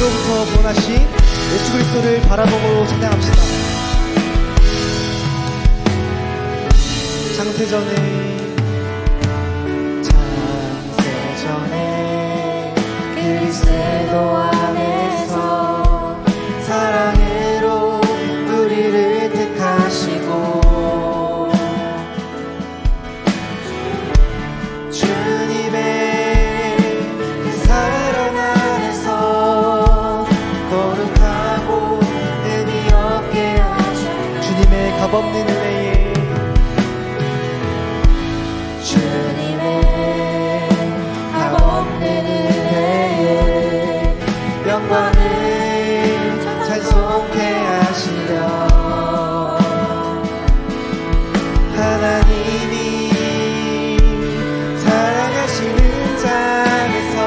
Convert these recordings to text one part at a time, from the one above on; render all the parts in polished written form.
죄로부터 구원하신 예수 그리스도를 바라보고 찬양합시다. 창세전에 그리스도 안에서 사랑으로 우리를 택하시고 주님의 사랑 안에서 거룩하고 흠이 없게 하셔. 주님의 값없는 은혜에 영광을 찬송케 하시려 하나님이 사랑하시는 자에서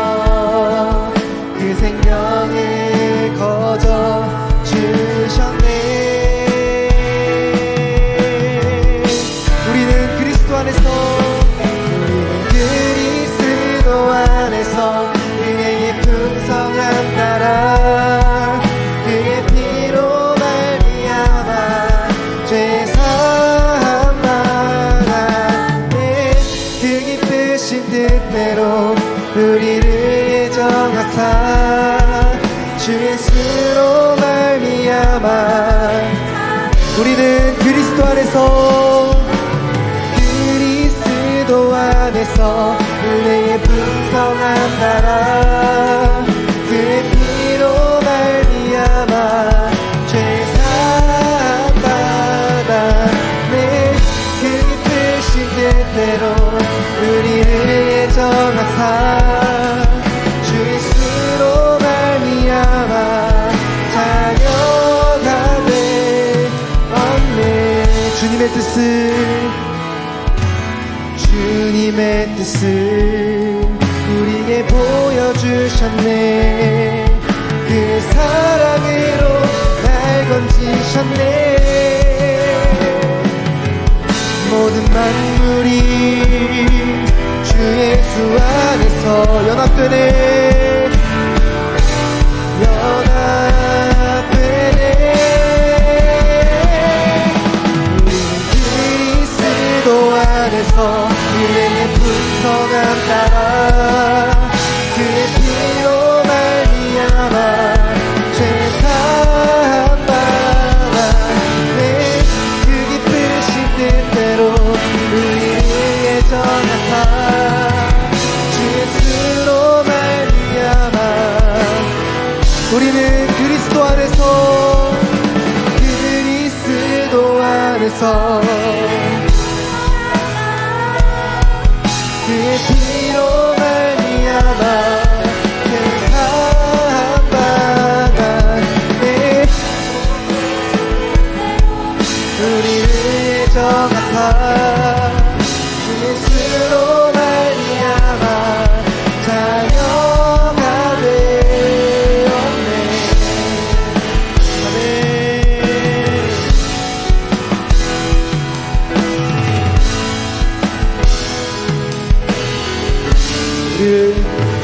그 생명을 거저 주셨네. 우리는 그리스도 안에서 은혜의 풍성함 따라 그의 피로 말미암아 죄 사함 받았네. 그 기쁘신 뜻대로 우리를 예정하사 주 예수로 말미암아 우리는 그리스도 안에서 은혜의 풍성함 따라 그의 피로 말미암아 죄 사함 받았네. 그 기쁘신 뜻대로 우리를 예정하사 주 예수로 말미암아 자녀가 되었네. 주님의 뜻을 우리에게 보여주셨네. 그의 사랑으로 날 건지셨네. 모든 만물이 주 예수 안에서 연합되네. 그리스도 안에서 은혜의 풍성함 따라 그의 피로 말미암아 죄 사함 받았네. 그 기쁘신 뜻대로 우리를 예정하사 주 예수로 말미암아 우리는 그리스도 안에서 그의 피로 말미암아 죄 사함 받았네. 우리를 예정하사 주 예수로 말미암아 자녀가 되었네. 아멘. 우리를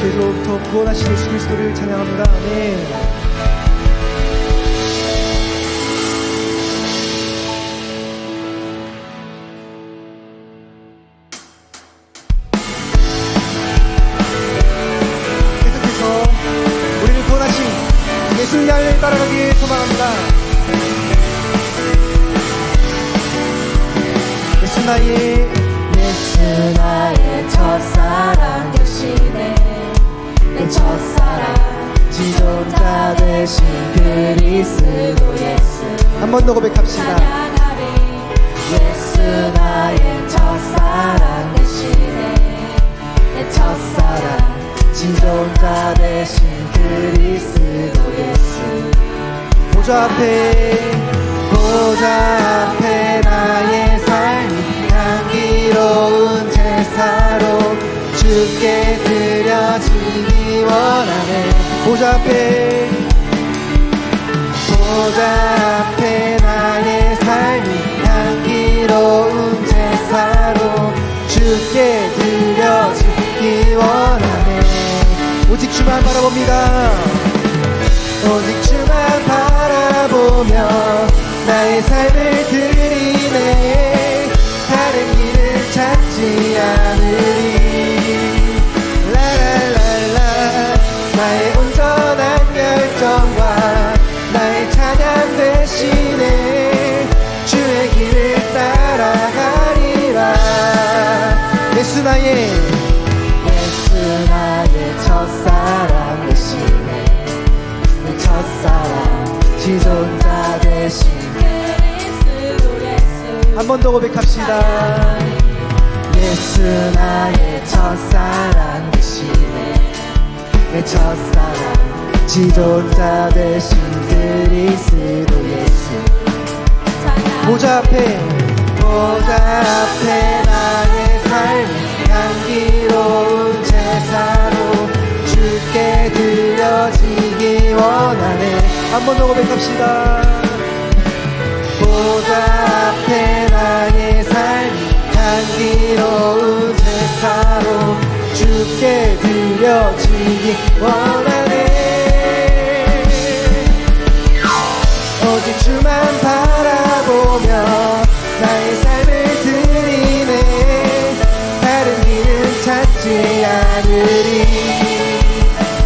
죄로부터 구원하신 예수 그리스도를 찬양합니다. 아멘. 계속해서 우리를 구원하신 예수님을 따라가길 소망합니다. 예수 나의 첫사랑 되시네. 내 첫사랑 지존자 되신 그리스도 예수 한 번 더 고백합시다. 예수 나의 첫사랑 되시네. 내 첫사랑 지존자 되신 그리스도 예수 보좌 앞에 나의 삶이 향기로운 제사로 주께 드려지기 원하네. 보좌 앞에 나의 삶이 향기로운 제사로 주께 드려지기 원하네. 오직 주만 바라봅니다. 예수 나의 첫사랑 되시네. 내 첫사랑 지존자 되신 그리스도 예수. 한 번 더 고백합시다. 예수 나의 첫사랑 되시네. 내 첫사랑 지존자 되신 그리스도 예수. 보좌 앞에 나의 삶 향기로운 제사로 주께 드려지기 원하네. 한 번 더 고백합시다. 보좌 앞에 나의 삶 향기로운 제사로 주께 드려지기 원하네. 오직 주만 바라보며 나의 삶을 드리네. 다른 길은 찾지 않으리.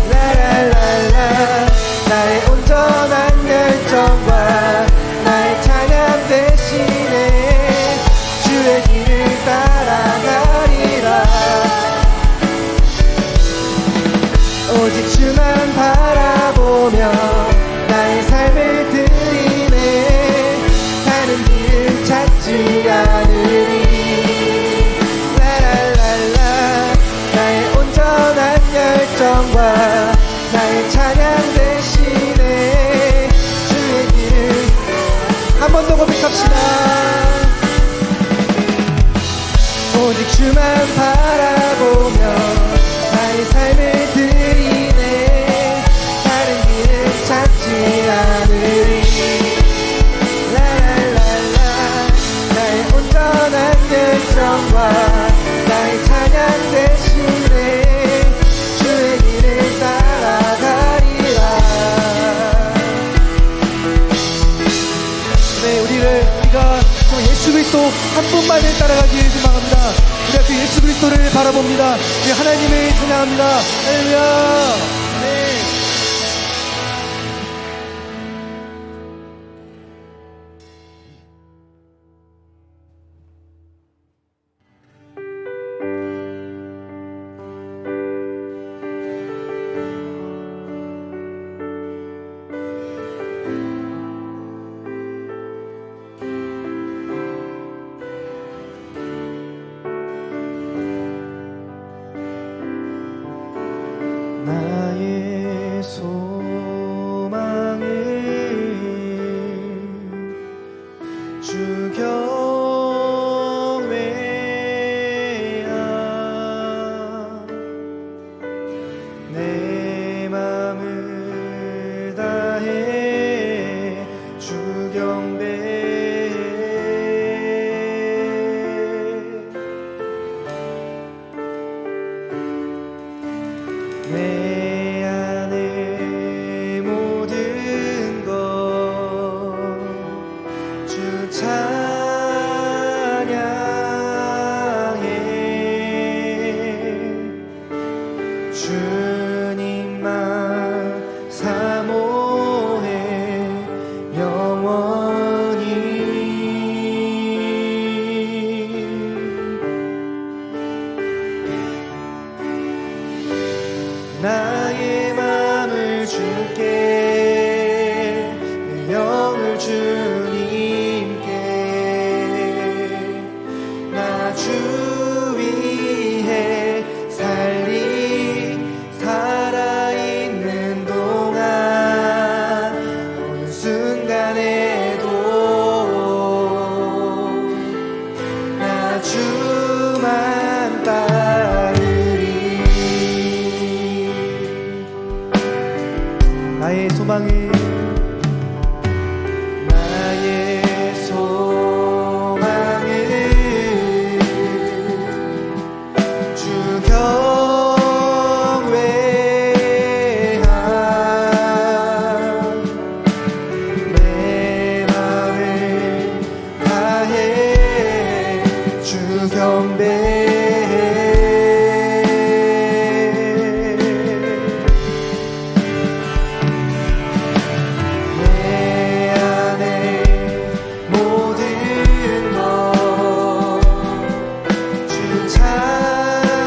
라라라라. 나의 온전한 열정과 나의 찬양 대신에 주의 길을 따라가리라. 오직 주만 바라보며 나의 삶을 드리네. 다른 길을 찾지 않으리. 라라라라. 나의 온전한 열정과 나의 찬양 대신에 주의 길을. 한 번 더 고백합시다. 오직 주만 바라보며 나의 삶을 드리네. 다른 길을 찾지 않으리. 라라라라. 나의 온전한 열정과 나의 찬양 대신에 주의 길을 따라가리라. 네, 우리가 예수 그리스도 한 분만을 따라가기를 소망합니다. 우리가 그 예수 그리스도를 바라봅니다. 우리 하나님을 찬양합니다. 할렐루야. 네. 나의 소망을 주 경외하. 내 맘을 다해 주 경배해. 내 안에 모든 것 주 찬양해. 주님만 사모해 영원히. 나의 맘을 주께, 내 영을 주님께. 나 주 위해 살아있는 동안 어느 순간에도 나 주만 따르리. 나의 소망을 주 경외하. 내 맘을 다해 주 경배해. 내 안에 모든 것 주 찬양해.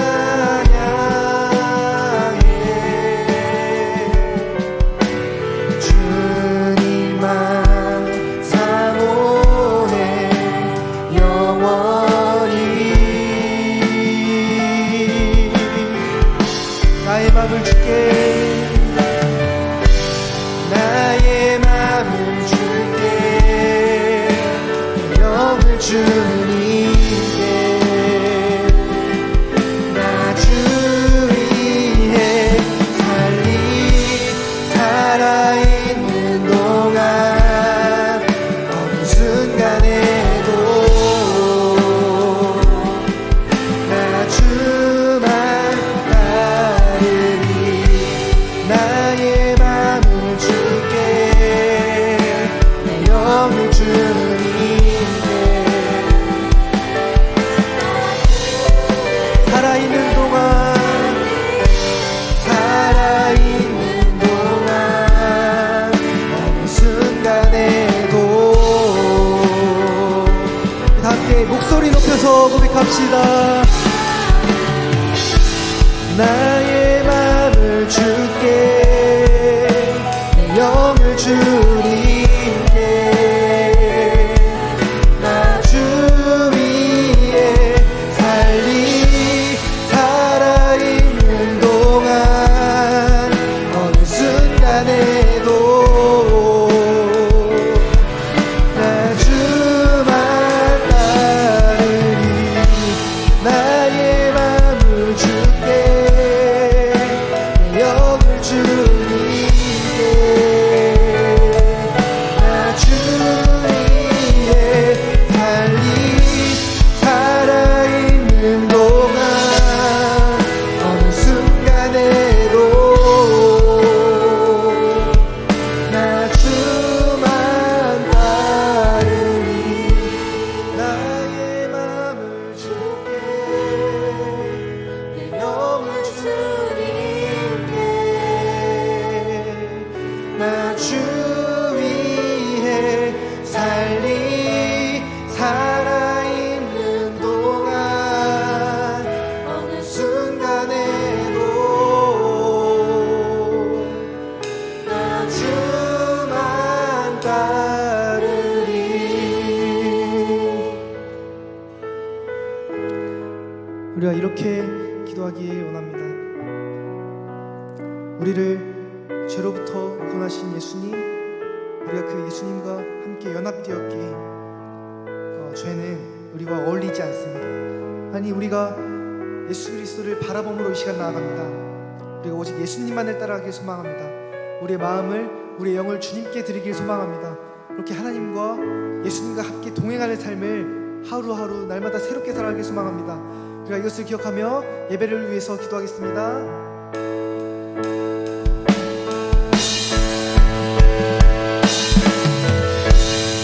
소리 높여서 고백합시다. 나의 맘을 주께 내 영을 주님께 나 주 위에 살아있는 동안 어느 순간에도 나 주만 따르니 나의 맘을 주께 내 영을 주님께 나 주 위에 살아있는 동안 어느 순간에도 나 주만 따르니 나의 맘을 주께 내 영을 주님께 나 주 위에 살아있는 동안 어느 순간에도 나 주만 따르리. 우리가 이렇게 기도하기 원합니다. 우리를 죄로부터 구원하신 예수님, 우리가 그 예수님과 함께 연합되었기에 죄는 우리와 어울리지 않습니다. 아니, 우리가 예수 그리스도를 바라봄으로 이 시간 나아갑니다. 우리가 오직 예수님만을 따라가길 소망합니다. 우리의 마음을, 우리의 영을 주님께 드리길 소망합니다. 이렇게 하나님과 예수님과 함께 동행하는 삶을 하루하루 날마다 새롭게 살아가길 소망합니다. 우리가 이것을 기억하며 예배를 위해서 기도하겠습니다.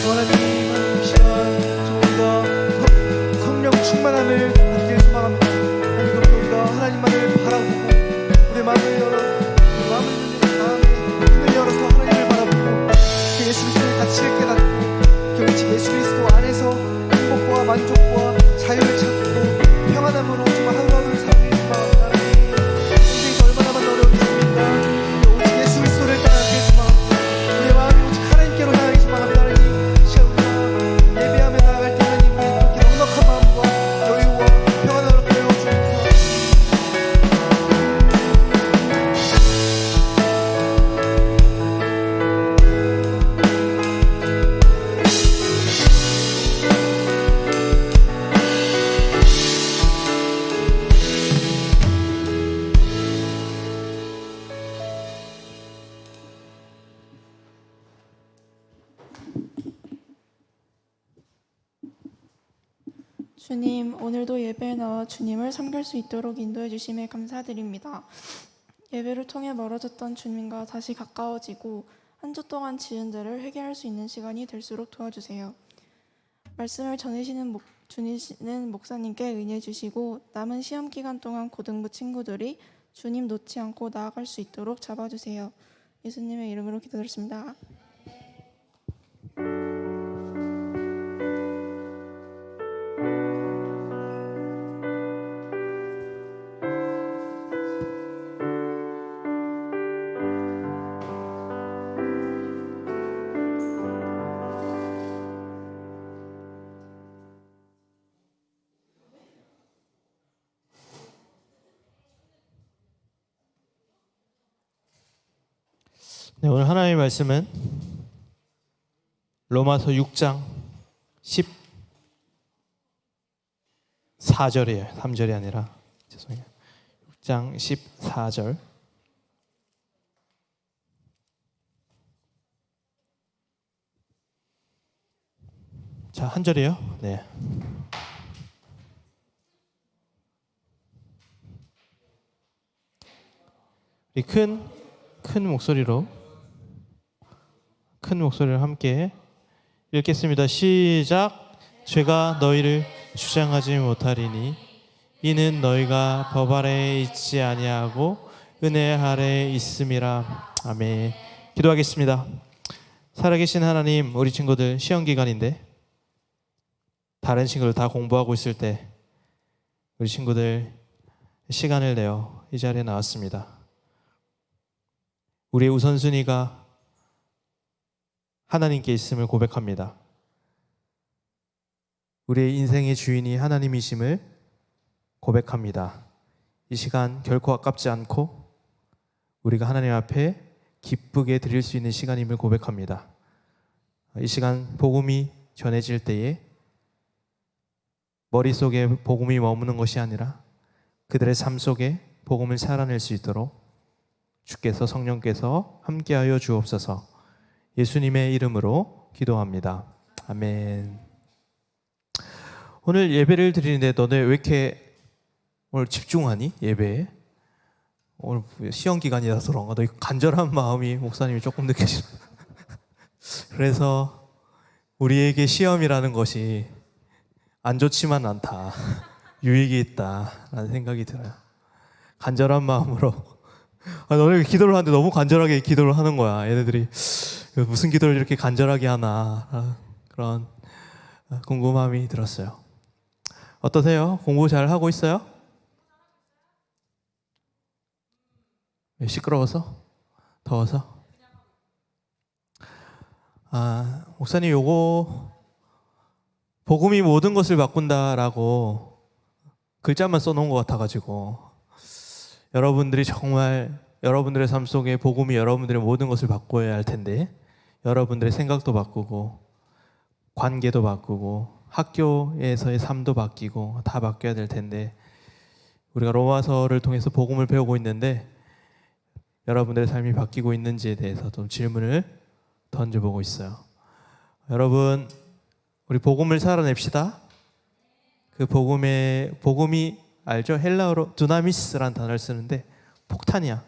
하나님, 이 시간 조금 더 성령 충만함을 받길 소망합니다. 하나님, 그렇게 우리가 하나님만을 바라보고 우리의 마음의 눈을 열어서 하나님을 바라보고 그 예수 그리스도의 가치를 깨닫고 오직 예수 그리스도 안에서 행복과 만족과 자유를 찾고 평안함으로 정말 하루하루를 살기 소망합니다. 인생에서 얼마나 많은 어려움이 있습니까? 오직 예수 그리스도를 따라가길 소망합니다. 우리의 마음이 오직 하나님께로 향하길 소망합니다. 하나님, 이 시간 우리가 예배하며 나아갈 때 하나님, 우리 그렇게 넉넉한 마음과 여유와 평안을 얻게 하여 주옵소서. 주님, 오늘도 예배에 나와 주님을 섬길 수 있도록 인도해 주심에 감사드립니다. 예배를 통해 멀어졌던 주님과 다시 가까워지고 한 주 동안 지은 죄를 회개할 수 있는 시간이 될수록 도와주세요. 말씀을 전해주시는 목사님께 은혜 주시고 남은 시험 기간 동안 고등부 친구들이 주님 놓지 않고 나아갈 수 있도록 잡아주세요. 예수님의 이름으로 기도드렸습니다. 네, 오늘 하나님의 말씀은 로마서 6장 14절이에요. 3절이 아니라 죄송해요. 6장 14절. 자, 한 절이에요. 네. 우리 큰 목소리로 함께 읽겠습니다. 시작. 죄가 너희를 주장하지 못하리니 이는 너희가 법 아래에 있지 아니하고 은혜 아래에 있음이라. 아멘. 기도하겠습니다. 살아계신 하나님, 우리 친구들 시험 기간인데 다른 친구들 다 공부하고 있을 때 우리 친구들 시간을 내어 이 자리에 나왔습니다. 우리의 우선순위가 하나님께 있음을 고백합니다. 우리의 인생의 주인이 하나님이심을 고백합니다. 이 시간 결코 아깝지 않고 우리가 하나님 앞에 기쁘게 드릴 수 있는 시간임을 고백합니다. 이 시간 복음이 전해질 때에 머릿속에 복음이 머무는 것이 아니라 그들의 삶 속에 복음을 살아낼 수 있도록 주께서 성령께서 함께하여 주옵소서. 예수님의 이름으로 기도합니다. 아멘. 오늘 예배를 드리는데 너네 왜 이렇게 오늘 집중하니? 예배에? 오늘 시험 기간이라서 그런가? 너 간절한 마음이 목사님이 조금 느껴지는. 그래서 우리에게 시험이라는 것이 안 좋지만 않다. 유익이 있다라는 생각이 들어요. 간절한 마음으로. 너네 기도를 하는데 너무 간절하게 기도를 하는 거야. 얘네들이 무슨 기도를 이렇게 간절하게 하나 그런 궁금함이 들었어요. 어떠세요? 공부 잘 하고 있어요? 시끄러워서? 더워서? 목사님 요거 복음이 모든 것을 바꾼다라고 글자만 써놓은 것 같아가지고 여러분들이 정말 여러분들의 삶 속에 복음이 여러분들의 모든 것을 바꿔야 할 텐데 여러분들의 생각도 바꾸고 관계도 바꾸고 학교에서의 삶도 바뀌고 다 바뀌어야 될 텐데 우리가 로마서를 통해서 복음을 배우고 있는데 여러분들의 삶이 바뀌고 있는지에 대해서 좀 질문을 던져보고 있어요. 여러분 우리 복음을 살아냅시다. 그 복음이 알죠? 헬라어로 두나미스라는 단어를 쓰는데 폭탄이야.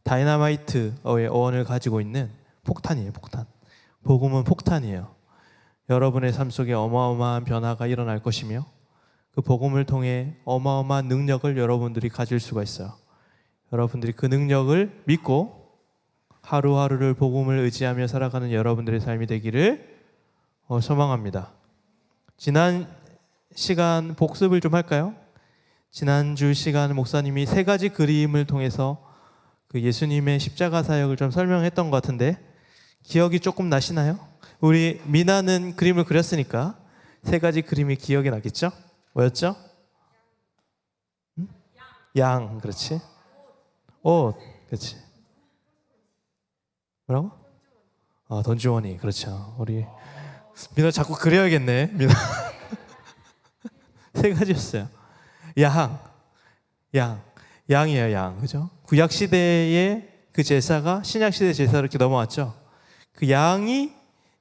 다이너마이트의 어원을 가지고 있는 폭탄이에요. 폭탄. 복음은 폭탄이에요. 여러분의 삶 속에 어마어마한 변화가 일어날 것이며 그 복음을 통해 어마어마한 능력을 여러분들이 가질 수가 있어요. 여러분들이 그 능력을 믿고 하루하루를 복음을 의지하며 살아가는 여러분들의 삶이 되기를 소망합니다. 지난 시간 복습을 좀 할까요? 지난주 시간 목사님이 3가지 그림을 통해서 그 예수님의 십자가 사역을 좀 설명했던 것 같은데 기억이 조금 나시나요? 우리 미나는 그림을 그렸으니까 3가지 그림이 기억이 나겠죠? 뭐였죠? 양, 그렇지. 옷, 그렇지. 뭐라고? 돈주머니, 그렇죠. 우리 미나 자꾸 그려야겠네. 미나 3가지였어요. 양이에요, 양. 그죠? 구약 시대의 그 제사가 신약 시대 제사로 이렇게 넘어왔죠. 그 양이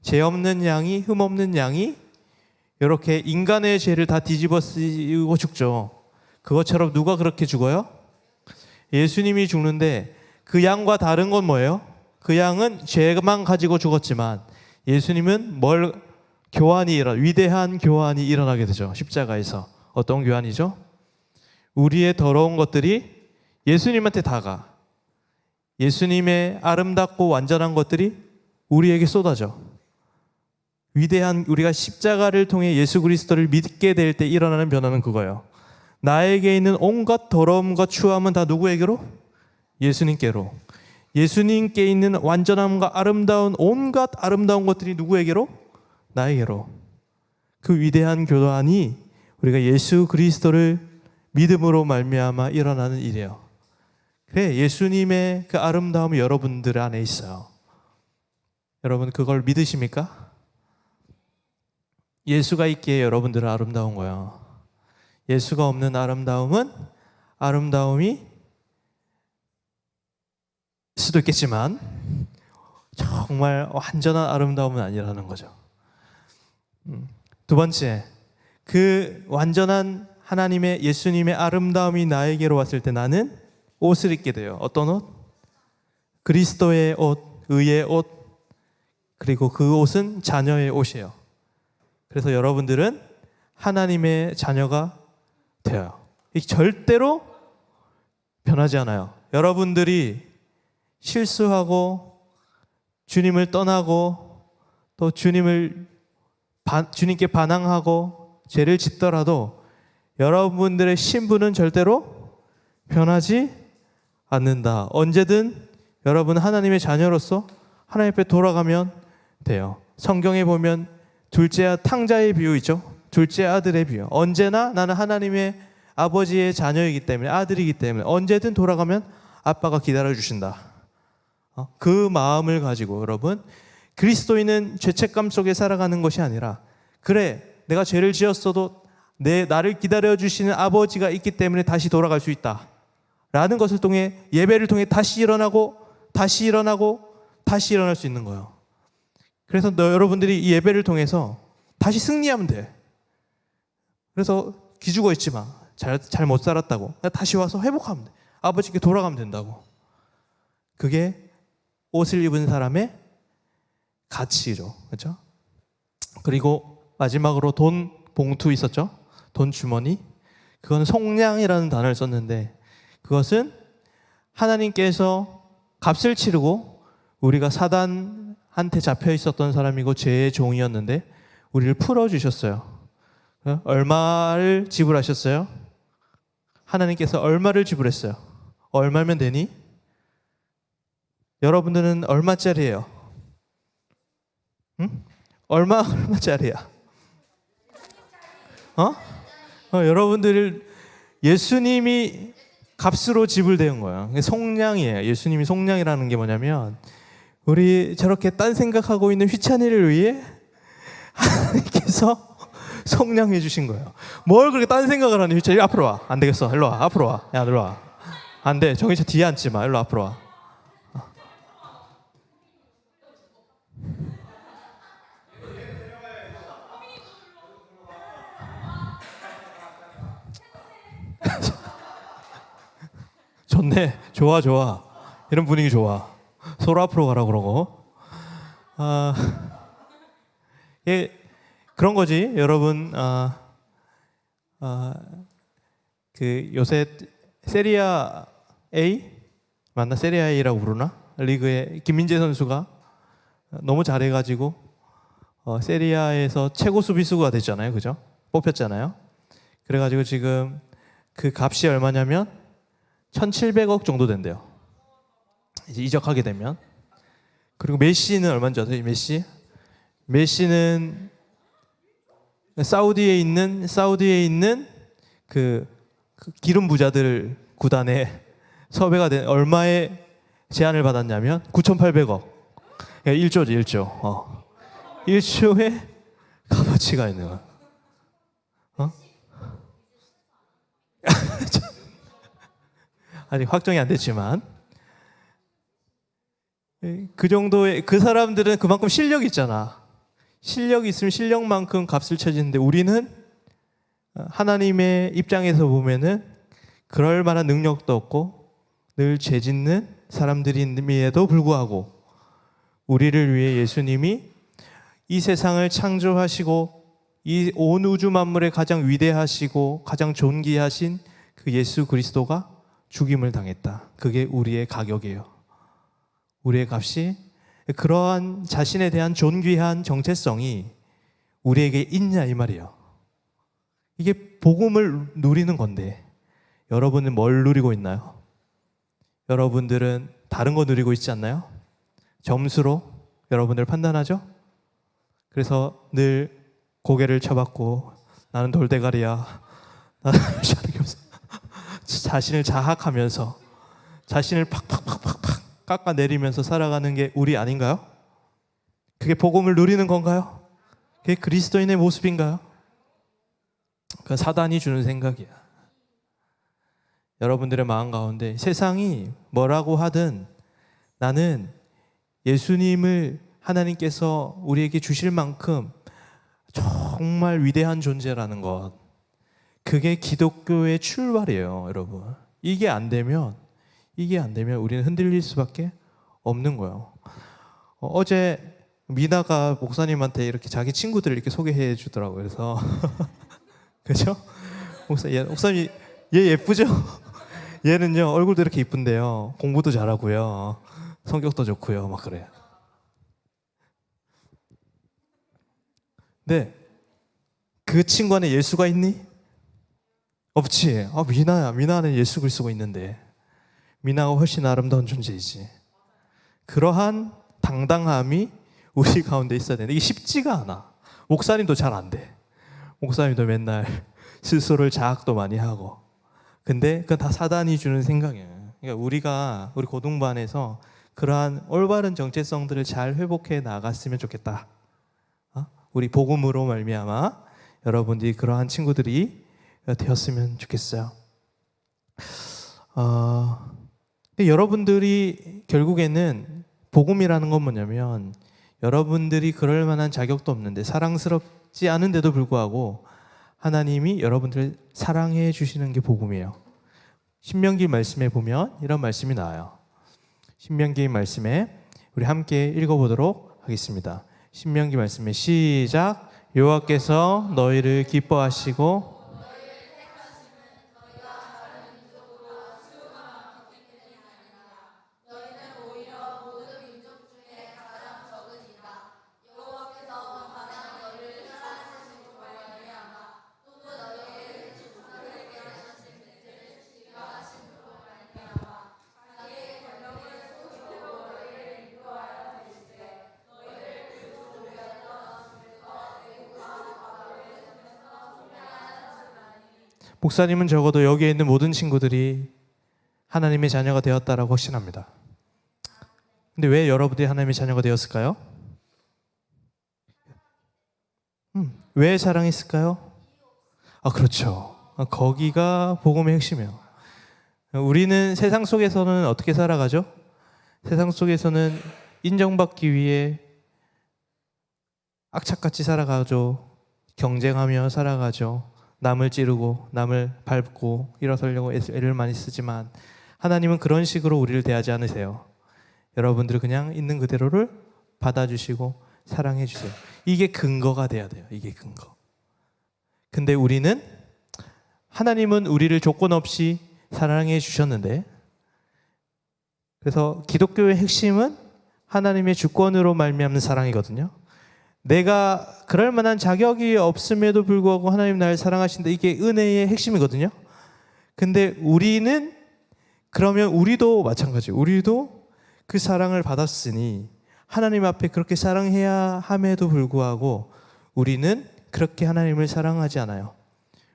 죄 없는 양이 흠 없는 양이 이렇게 인간의 죄를 다 뒤집어 쓰고 죽죠. 그것처럼 누가 그렇게 죽어요? 예수님이 죽는데 그 양과 다른 건 뭐예요? 그 양은 죄만 가지고 죽었지만 예수님은 위대한 교환이 일어나게 되죠. 십자가에서. 어떤 교환이죠? 우리의 더러운 것들이 예수님한테 다가. 예수님의 아름답고 완전한 것들이 우리에게 쏟아져. 우리가 십자가를 통해 예수 그리스도를 믿게 될 때 일어나는 변화는 그거예요. 나에게 있는 온갖 더러움과 추함은 다 누구에게로? 예수님께로. 예수님께 있는 완전함과 온갖 아름다운 것들이 누구에게로? 나에게로. 그 위대한 교환이 우리가 예수 그리스도를 믿음으로 말미암아 일어나는 일이에요. 그래, 예수님의 그 아름다움이 여러분들 안에 있어요. 여러분 그걸 믿으십니까? 예수가 있기에 여러분들은 아름다운 거예요. 예수가 없는 아름다움이 수도 있겠지만 정말 완전한 아름다움은 아니라는 거죠. 2번째, 그 완전한 하나님의 예수님의 아름다움이 나에게로 왔을 때 나는 옷을 입게 돼요. 어떤 옷? 그리스도의 옷, 의의 옷, 그리고 그 옷은 자녀의 옷이에요. 그래서 여러분들은 하나님의 자녀가 돼요. 절대로 변하지 않아요. 여러분들이 실수하고 주님을 떠나고 또 주님께 반항하고 죄를 짓더라도 여러분들의 신분은 절대로 변하지 않는다. 언제든 여러분 하나님의 자녀로서 하나님 앞에 돌아가면 돼요. 성경에 보면 탕자의 비유 있죠. 둘째 아들의 비유. 언제나 나는 하나님의 아버지의 자녀이기 때문에, 아들이기 때문에 언제든 돌아가면 아빠가 기다려주신다. 그 마음을 가지고 여러분, 그리스도인은 죄책감 속에 살아가는 것이 아니라, 그래 내가 죄를 지었어도 나를 기다려주시는 아버지가 있기 때문에 다시 돌아갈 수 있다 라는 것을 통해, 예배를 통해 다시 일어나고 다시 일어나고 다시 일어날 수 있는 거예요. 그래서 여러분들이 이 예배를 통해서 다시 승리하면 돼. 그래서 기죽어 있지 마. 잘 못 살았다고. 다시 와서 회복하면 돼. 아버지께 돌아가면 된다고. 그게 옷을 입은 사람의 가치죠. 그렇죠? 그리고 마지막으로 돈 봉투 있었죠? 돈 주머니. 그건 속량이라는 단어를 썼는데, 그것은 하나님께서 값을 치르고 우리가 사단한테 잡혀 있었던 사람이고 죄의 종이었는데 우리를 풀어주셨어요. 얼마를 지불하셨어요? 하나님께서 얼마를 지불했어요? 얼마면 되니? 여러분들은 얼마짜리예요? 응? 얼마짜리야? 여러분들 예수님이 값으로 지불된 거예요. 속량이에요. 예수님이 속량이라는 게 뭐냐면, 우리 저렇게 딴 생각하고 있는 휘찬이를 위해 하나님께서 속량해 주신 거예요. 뭘 그렇게 딴 생각을 하니? 휘찬이 앞으로 와. 안 되겠어. 일로 와. 앞으로 와. 야, 일로 와. 안 돼. 정희차 뒤에 앉지 마. 일로 앞으로 와. 좋네. 좋아. 이런 분위기 좋아. 서로 앞으로 가라 그러고. 그런 거지. 여러분, 그 요새 세리아 A? 맞나? 세리아 A라고 부르나? 리그에 김민재 선수가 너무 잘해가지고 세리아에서 최고 수비수가 됐잖아요. 그죠? 뽑혔잖아요. 그래가지고 지금 그 값이 얼마냐면 1,700억 정도 된대요. 이제 이적하게 되면. 그리고 메시는 얼마인지 아세요? 메시는 사우디에 있는 그 기름 부자들 구단에 섭외가 된, 얼마의 제안을 받았냐면 9,800억. 1조지, 1조. 1조의 값어치가 있는 거야. 아직 확정이 안 됐지만 그 정도의, 그 사람들은 그만큼 실력이 있잖아. 실력이 있으면 실력만큼 값을 쳐지는데, 우리는 하나님의 입장에서 보면은 그럴 만한 능력도 없고 늘 죄 짓는 사람들임에도 불구하고 우리를 위해 예수님이 이 세상을 창조하시고 이 온 우주 만물의 가장 위대하시고 가장 존귀하신 그 예수 그리스도가 죽임을 당했다. 그게 우리의 가격이에요. 우리의 값이. 그러한 자신에 대한 존귀한 정체성이 우리에게 있냐 이 말이에요. 이게 복음을 누리는 건데, 여러분은 뭘 누리고 있나요? 여러분들은 다른 거 누리고 있지 않나요? 점수로 여러분들 판단하죠? 그래서 늘 고개를 쳐박고 나는 돌대가리야, 나는 잘하기 없어, 자신을 자학하면서 자신을 팍팍팍팍팍 깎아내리면서 살아가는 게 우리 아닌가요? 그게 복음을 누리는 건가요? 그게 그리스도인의 모습인가요? 그건 사단이 주는 생각이야. 여러분들의 마음 가운데 세상이 뭐라고 하든 나는 예수님을 하나님께서 우리에게 주실 만큼 정말 위대한 존재라는 것, 그게 기독교의 출발이에요, 여러분. 이게 안 되면 우리는 흔들릴 수밖에 없는 거예요. 어제 미나가 목사님한테 이렇게 자기 친구들을 이렇게 소개해 주더라고요. 그래서 그죠? 목사님 얘 예쁘죠? 얘는요 얼굴도 이렇게 이쁜데요, 공부도 잘하고요, 성격도 좋고요, 막 그래요. 네, 그 친구 안에 예수가 있니? 없지. 미나야. 미나 안에 예수 그리스도가 있는데. 미나가 훨씬 아름다운 존재이지. 그러한 당당함이 우리 가운데 있어야 되는데 이게 쉽지가 않아. 목사님도 잘 안 돼. 목사님도 맨날 스스로를 자학도 많이 하고. 근데 그건 다 사단이 주는 생각이에요. 그러니까 우리 고등반에서 그러한 올바른 정체성들을 잘 회복해 나갔으면 좋겠다. 우리 복음으로 말미암아 여러분들이 그러한 친구들이 되었으면 좋겠어요. 여러분들이 결국에는 복음이라는 건 뭐냐면 여러분들이 그럴 만한 자격도 없는데 사랑스럽지 않은데도 불구하고 하나님이 여러분들을 사랑해 주시는 게 복음이에요. 신명기 말씀에 보면 이런 말씀이 나와요. 신명기 말씀에 우리 함께 읽어보도록 하겠습니다. 신명기 말씀에 시작. 여호와께서 너희를 기뻐하시고 목사님은 적어도 여기에 있는 모든 친구들이 하나님의 자녀가 되었다라고 확신합니다. 근데 왜 여러분들이 하나님의 자녀가 되었을까요? 왜 사랑했을까요? 그렇죠. 거기가 복음의 핵심이에요. 우리는 세상 속에서는 어떻게 살아가죠? 세상 속에서는 인정받기 위해 악착같이 살아가죠. 경쟁하며 살아가죠. 남을 찌르고 남을 밟고 일어서려고 애를 많이 쓰지만 하나님은 그런 식으로 우리를 대하지 않으세요. 여러분들 그냥 있는 그대로를 받아주시고 사랑해 주세요. 이게 근거가 돼야 돼요. 이게 근거. 근데 우리는 하나님은 우리를 조건 없이 사랑해 주셨는데 그래서 기독교의 핵심은 하나님의 주권으로 말미암는 사랑이거든요. 내가 그럴 만한 자격이 없음에도 불구하고 하나님 나를 사랑하신다. 이게 은혜의 핵심이거든요. 근데 우리는 그러면 우리도 마찬가지예요. 우리도 그 사랑을 받았으니 하나님 앞에 그렇게 사랑해야 함에도 불구하고 우리는 그렇게 하나님을 사랑하지 않아요.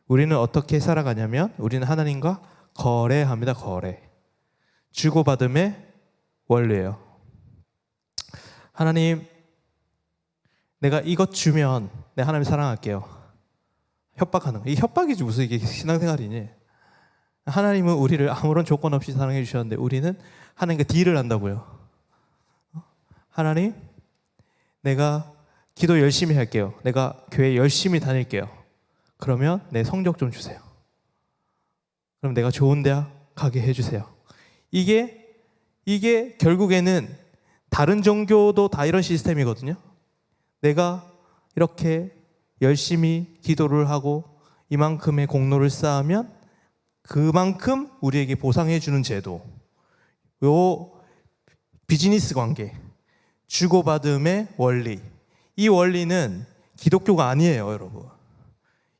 우리는 어떻게 살아가냐면 우리는 하나님과 거래합니다. 거래. 주고받음의 원리예요. 하나님, 내가 이것 주면 내가 하나님 사랑할게요. 협박하는 거. 이게 협박이지 무슨 이게 신앙생활이니. 하나님은 우리를 아무런 조건 없이 사랑해 주셨는데 우리는 하나님과 딜을 한다고요. 하나님, 내가 기도 열심히 할게요. 내가 교회 열심히 다닐게요. 그러면 내 성적 좀 주세요. 그럼 내가 좋은 대학 가게 해주세요. 이게 결국에는 다른 종교도 다 이런 시스템이거든요. 내가 이렇게 열심히 기도를 하고 이만큼의 공로를 쌓으면 그만큼 우리에게 보상해 주는 제도. 요 비즈니스 관계, 주고받음의 원리. 이 원리는 기독교가 아니에요, 여러분.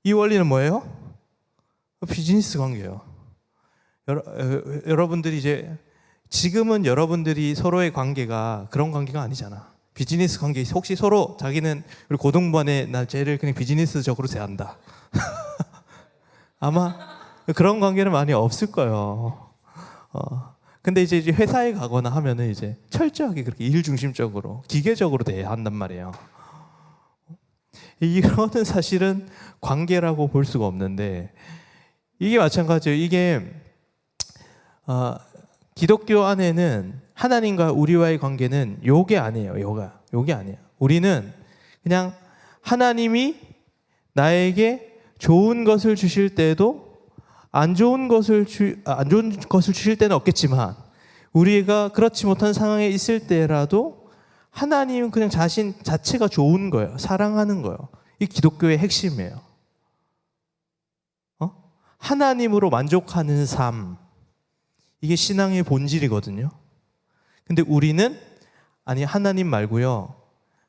이 원리는 뭐예요? 비즈니스 관계예요. 여러분들이 이제 지금은 여러분들이 서로의 관계가 그런 관계가 아니잖아. 비즈니스 관계. 혹시 서로 자기는 우리 고등반에 나 쟤를 그냥 비즈니스적으로 대한다. 아마 그런 관계는 많이 없을 거예요. 근데 이제 회사에 가거나 하면은 이제 철저하게 그렇게 일 중심적으로 기계적으로 대해야 한단 말이에요. 이거는 사실은 관계라고 볼 수가 없는데 이게 마찬가지예요. 이게 기독교 안에는 하나님과 우리와의 관계는 요게 아니에요. 요게 아니에요. 우리는 그냥 하나님이 나에게 좋은 것을 주실 때도 안 좋은 것을 주실 때는 없겠지만 우리가 그렇지 못한 상황에 있을 때라도 하나님은 그냥 자신 자체가 좋은 거예요. 사랑하는 거예요. 이 기독교의 핵심이에요. 하나님으로 만족하는 삶. 이게 신앙의 본질이거든요. 근데 우리는 아니 하나님 말고요.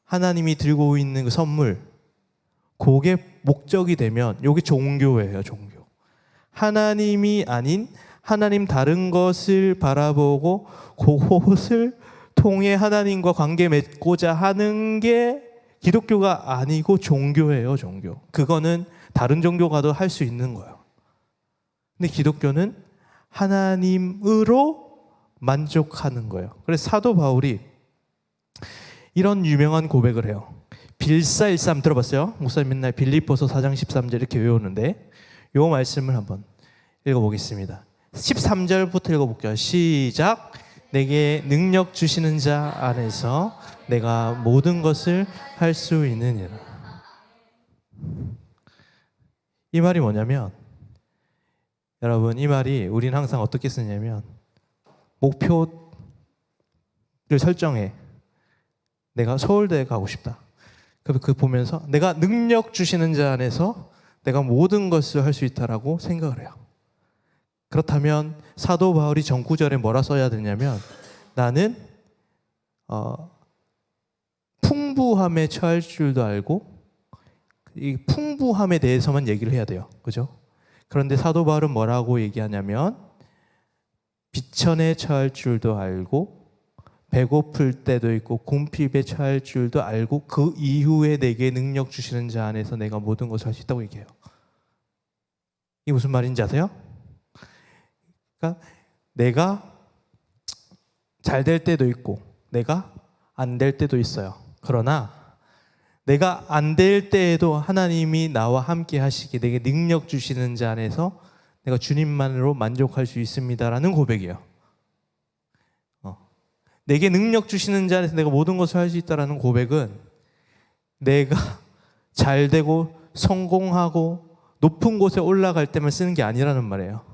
하나님이 들고 있는 그 선물 그게 목적이 되면 이게 종교예요, 종교. 하나님이 아닌 하나님 다른 것을 바라보고 그것을 통해 하나님과 관계 맺고자 하는 게 기독교가 아니고 종교예요, 종교. 그거는 다른 종교가도 할 수 있는 거예요. 근데 기독교는 하나님으로 만족하는 거예요. 그래서 사도 바울이 이런 유명한 고백을 해요. 빌사일삼 들어봤어요? 목사님 맨날 빌립보서 4장 13절 이렇게 외우는데 이 말씀을 한번 읽어보겠습니다. 13절부터 읽어볼게요. 시작. 내게 능력 주시는 자 안에서 내가 모든 것을 할 수 있느니라. 이 말이 뭐냐면, 여러분, 이 말이 우리는 항상 어떻게 쓰냐면 목표를 설정해. 내가 서울대에 가고 싶다. 그 보면서 내가 능력 주시는 자 안에서 내가 모든 것을 할 수 있다라고 생각을 해요. 그렇다면 사도 바울이 전구절에 뭐라 써야 되냐면, 나는 풍부함에 처할 줄도 알고, 이 풍부함에 대해서만 얘기를 해야 돼요. 그죠? 그런데 사도 바울은 뭐라고 얘기하냐면, 비천에 처할 줄도 알고 배고플 때도 있고 궁핍에 처할 줄도 알고 그 이후에 내게 능력 주시는 자 안에서 내가 모든 것을 할 수 있다고 얘기해요. 이게 무슨 말인지 아세요? 그러니까 내가 잘 될 때도 있고 내가 안 될 때도 있어요. 그러나 내가 안 될 때에도 하나님이 나와 함께 하시기에 내게 능력 주시는 자 안에서 내가 주님만으로 만족할 수 있습니다라는 고백이에요. 내게 능력 주시는 자 안에서 내가 모든 것을 할 수 있다라는 고백은 내가 잘 되고 성공하고 높은 곳에 올라갈 때만 쓰는 게 아니라는 말이에요.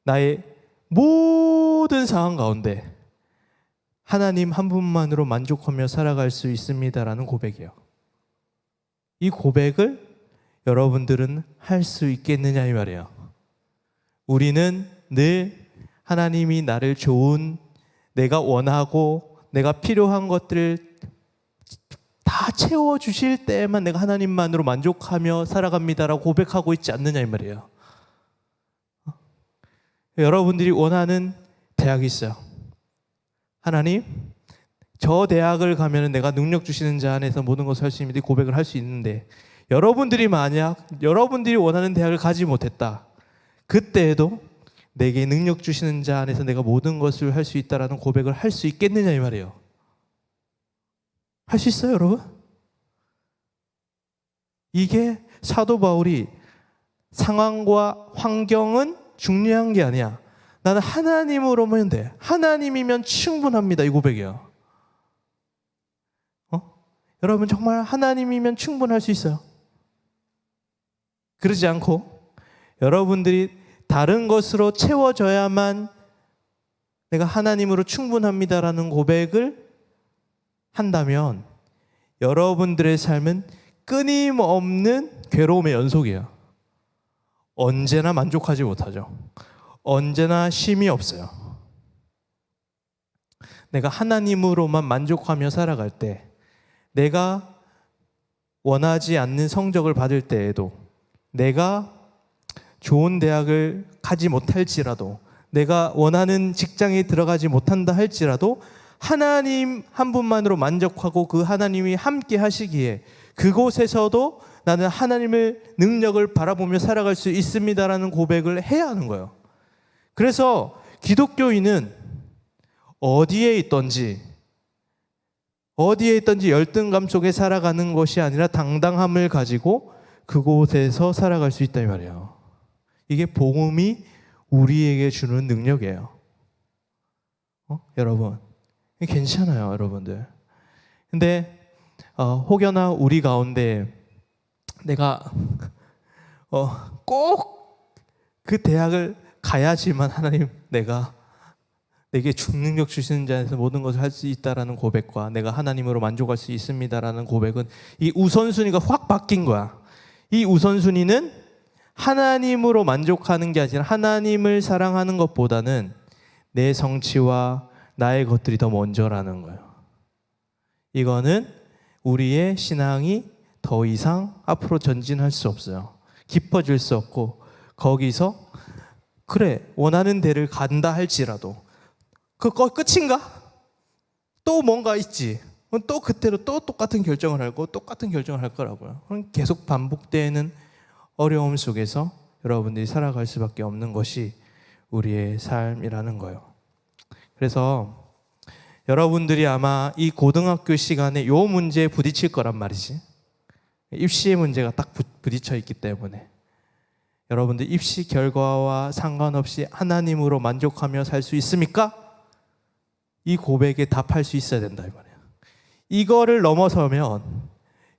나의 모든 상황 가운데 하나님 한 분만으로 만족하며 살아갈 수 있습니다라는 고백이에요. 이 고백을 여러분들은 할 수 있겠느냐 이 말이에요. 우리는 늘 하나님이 나를 좋은, 내가 원하고 내가 필요한 것들을 다 채워주실 때에만 내가 하나님만으로 만족하며 살아갑니다라고 고백하고 있지 않느냐 이 말이에요. 여러분들이 원하는 대학이 있어요. 하나님, 저 대학을 가면 내가 능력 주시는 자 안에서 모든 것을 할 수 있는데 고백을 할 수 있는데, 여러분들이 만약 여러분들이 원하는 대학을 가지 못했다, 그때에도 내게 능력 주시는 자 안에서 내가 모든 것을 할 수 있다라는 고백을 할 수 있겠느냐 이 말이에요. 할 수 있어요, 여러분? 이게 사도 바울이 상황과 환경은 중요한 게 아니야, 나는 하나님으로면 돼, 하나님이면 충분합니다, 이 고백이에요. 여러분 정말 하나님이면 충분할 수 있어요. 그러지 않고 여러분들이 다른 것으로 채워져야만 내가 하나님으로 충분합니다라는 고백을 한다면 여러분들의 삶은 끊임없는 괴로움의 연속이에요. 언제나 만족하지 못하죠. 언제나 쉼이 없어요. 내가 하나님으로만 만족하며 살아갈 때, 내가 원하지 않는 성적을 받을 때에도, 내가 좋은 대학을 가지 못할지라도, 내가 원하는 직장에 들어가지 못한다 할지라도 하나님 한 분만으로 만족하고 그 하나님이 함께 하시기에 그곳에서도 나는 하나님의 능력을 바라보며 살아갈 수 있습니다라는 고백을 해야 하는 거예요. 그래서 기독교인은 어디에 있든지 열등감 속에 살아가는 것이 아니라 당당함을 가지고 그곳에서 살아갈 수 있다 이 말이에요. 이게 복음이 우리에게 주는 능력이에요. 여러분, 괜찮아요, 여러분들. 근데 혹여나 우리 가운데 내가 꼭 그 대학을 가야지만 하나님 내게 능력 주시는 자에서 모든 것을 할 수 있다라는 고백과 내가 하나님으로 만족할 수 있습니다라는 고백은 이 우선순위가 확 바뀐 거야. 이 우선순위는 하나님으로 만족하는 게 아니라 하나님을 사랑하는 것보다는 내 성취와 나의 것들이 더 먼저라는 거예요. 이거는 우리의 신앙이 더 이상 앞으로 전진할 수 없어요. 깊어질 수 없고 거기서 그래 원하는 데를 간다 할지라도 그거 끝인가? 또 뭔가 있지. 또 그때로 또 똑같은 결정을 하고 똑같은 결정을 할 거라고요. 그럼 계속 반복되는 어려움 속에서 여러분들이 살아갈 수밖에 없는 것이 우리의 삶이라는 거예요. 그래서 여러분들이 아마 이 고등학교 시간에 요 문제에 부딪힐 거란 말이지. 입시의 문제가 딱 부딪혀 있기 때문에 여러분들 입시 결과와 상관없이 하나님으로 만족하며 살 수 있습니까? 이 고백에 답할 수 있어야 된다 이 말이에요. 이거를 넘어서면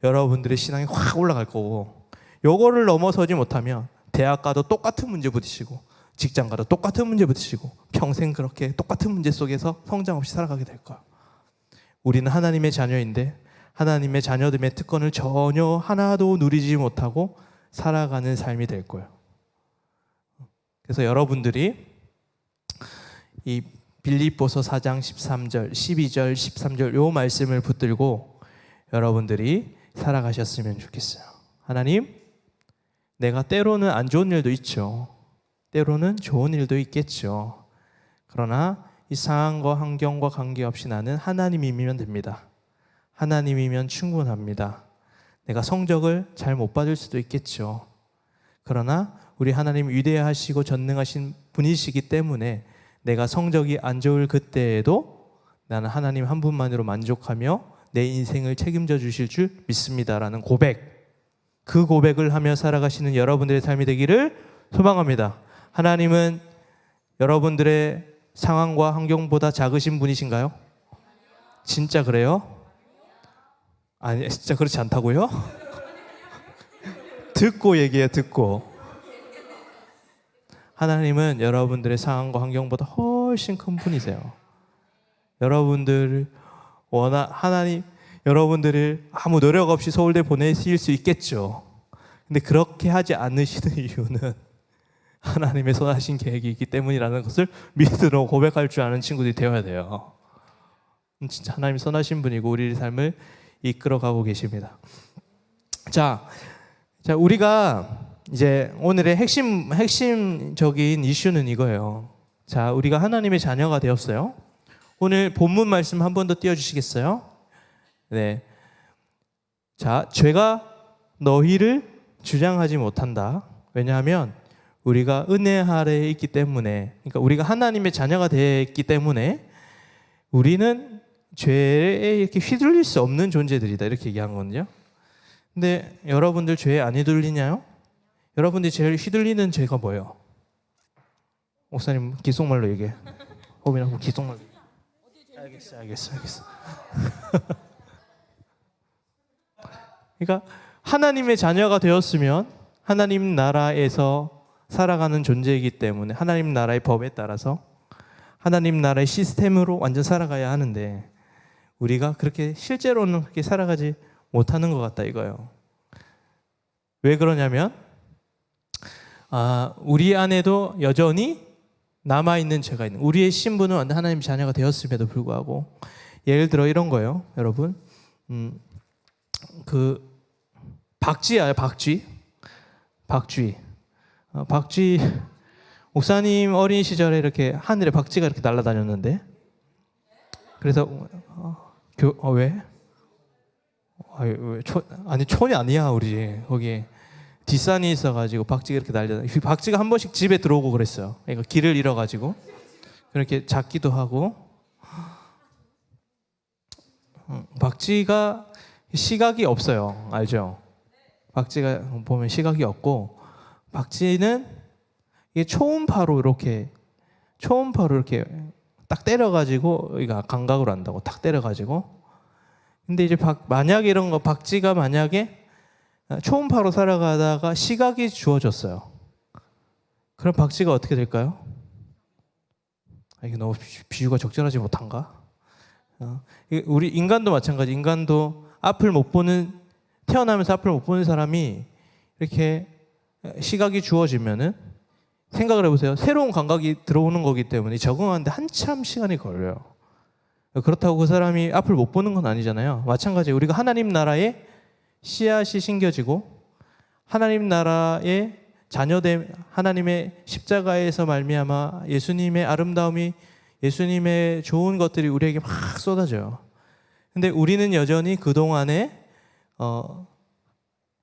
여러분들의 신앙이 확 올라갈 거고, 요거를 넘어서지 못하면 대학 가도 똑같은 문제 부딪히고 직장 가도 똑같은 문제 부딪히고 평생 그렇게 똑같은 문제 속에서 성장 없이 살아가게 될 거야. 우리는 하나님의 자녀인데 하나님의 자녀됨의 특권을 전혀 하나도 누리지 못하고 살아가는 삶이 될 거예요. 그래서 여러분들이 이 빌립보서 4장 13절, 12절, 13절 요 말씀을 붙들고 여러분들이 살아가셨으면 좋겠어요. 하나님, 내가 때로는 안 좋은 일도 있죠. 때로는 좋은 일도 있겠죠. 그러나 이 상황과 환경과 관계없이 나는 하나님이면 됩니다. 하나님이면 충분합니다. 내가 성적을 잘 못 받을 수도 있겠죠. 그러나 우리 하나님 위대하시고 전능하신 분이시기 때문에 내가 성적이 안 좋을 그때에도 나는 하나님 한 분만으로 만족하며 내 인생을 책임져 주실 줄 믿습니다라는 고백, 그 고백을 하며 살아가시는 여러분들의 삶이 되기를 소망합니다. 하나님은 여러분들의 상황과 환경보다 작으신 분이신가요? 진짜 그래요? 아니, 진짜 그렇지 않다고요? 듣고 얘기해, 듣고. 하나님은 여러분들의 상황과 환경보다 훨씬 큰 분이세요. 하나님, 여러분들을 아무 노력 없이 서울대 보내실 수 있겠죠. 근데 그렇게 하지 않으시는 이유는 하나님의 선하신 계획이 있기 때문이라는 것을 믿으러 고백할 줄 아는 친구들이 되어야 돼요. 진짜 하나님 선하신 분이고 우리의 삶을 이끌어가고 계십니다. 자, 우리가 이제 오늘의 핵심적인 이슈는 이거예요. 자, 우리가 하나님의 자녀가 되었어요. 오늘 본문 말씀 한 번 더 띄워주시겠어요? 네. 자, 죄가 너희를 주장하지 못한다. 왜냐하면 우리가 은혜 아래에 있기 때문에, 그러니까 우리가 하나님의 자녀가 됐기 때문에 우리는 죄에 이렇게 휘둘릴 수 없는 존재들이다, 이렇게 얘기한 거거든요. 근데 여러분들 죄에 안 휘둘리냐요? 여러분들이 제일 휘둘리는 죄가 뭐예요? 목사님 기속말로 얘기해. 호빈아, 기속말로. 알겠어. 그러니까 하나님의 자녀가 되었으면 하나님 나라에서 살아가는 존재이기 때문에 하나님 나라의 법에 따라서 하나님 나라의 시스템으로 완전 살아가야 하는데 우리가 그렇게 실제로는 그렇게 살아가지 못하는 것 같다 이거예요. 왜 그러냐면 우리 안에도 여전히 남아있는 죄가 있는, 우리의 신분은 완전 하나님 자녀가 되었음에도 불구하고, 예를 들어 이런 거예요. 여러분, 그 박쥐 아요? 박쥐 목사님 어린 시절에 이렇게 하늘에 박쥐가 이렇게 날아다녔는데, 그래서 왜? 아니 촌이 아니야. 우리 거기 뒷산이 있어가지고 박쥐가 이렇게 날려. 박쥐가 한 번씩 집에 들어오고 그랬어요. 그러니까 길을 잃어가지고 그렇게 잡기도 하고. 박쥐가 시각이 없어요. 알죠? 박쥐가 보면 시각이 없고, 박쥐는 이게 초음파로 이렇게 딱 때려가지고, 그러니까 감각으로 한다고 딱 때려가지고. 근데 이제 만약에 이런 거 박쥐가 만약에 초음파로 살아가다가 시각이 주어졌어요. 그럼 박쥐가 어떻게 될까요? 이게 너무 비유가 적절하지 못한가? 우리 인간도 마찬가지. 인간도 태어나면서 앞을 못 보는 사람이 이렇게 시각이 주어지면은, 생각을 해보세요. 새로운 감각이 들어오는 거기 때문에 적응하는데 한참 시간이 걸려요. 그렇다고 그 사람이 앞을 못 보는 건 아니잖아요. 마찬가지예요. 우리가 하나님 나라에 씨앗이 심겨지고 하나님 나라의 자녀됨, 하나님의 십자가에서 말미암아 예수님의 아름다움이, 예수님의 좋은 것들이 우리에게 막 쏟아져요. 근데 우리는 여전히 그동안에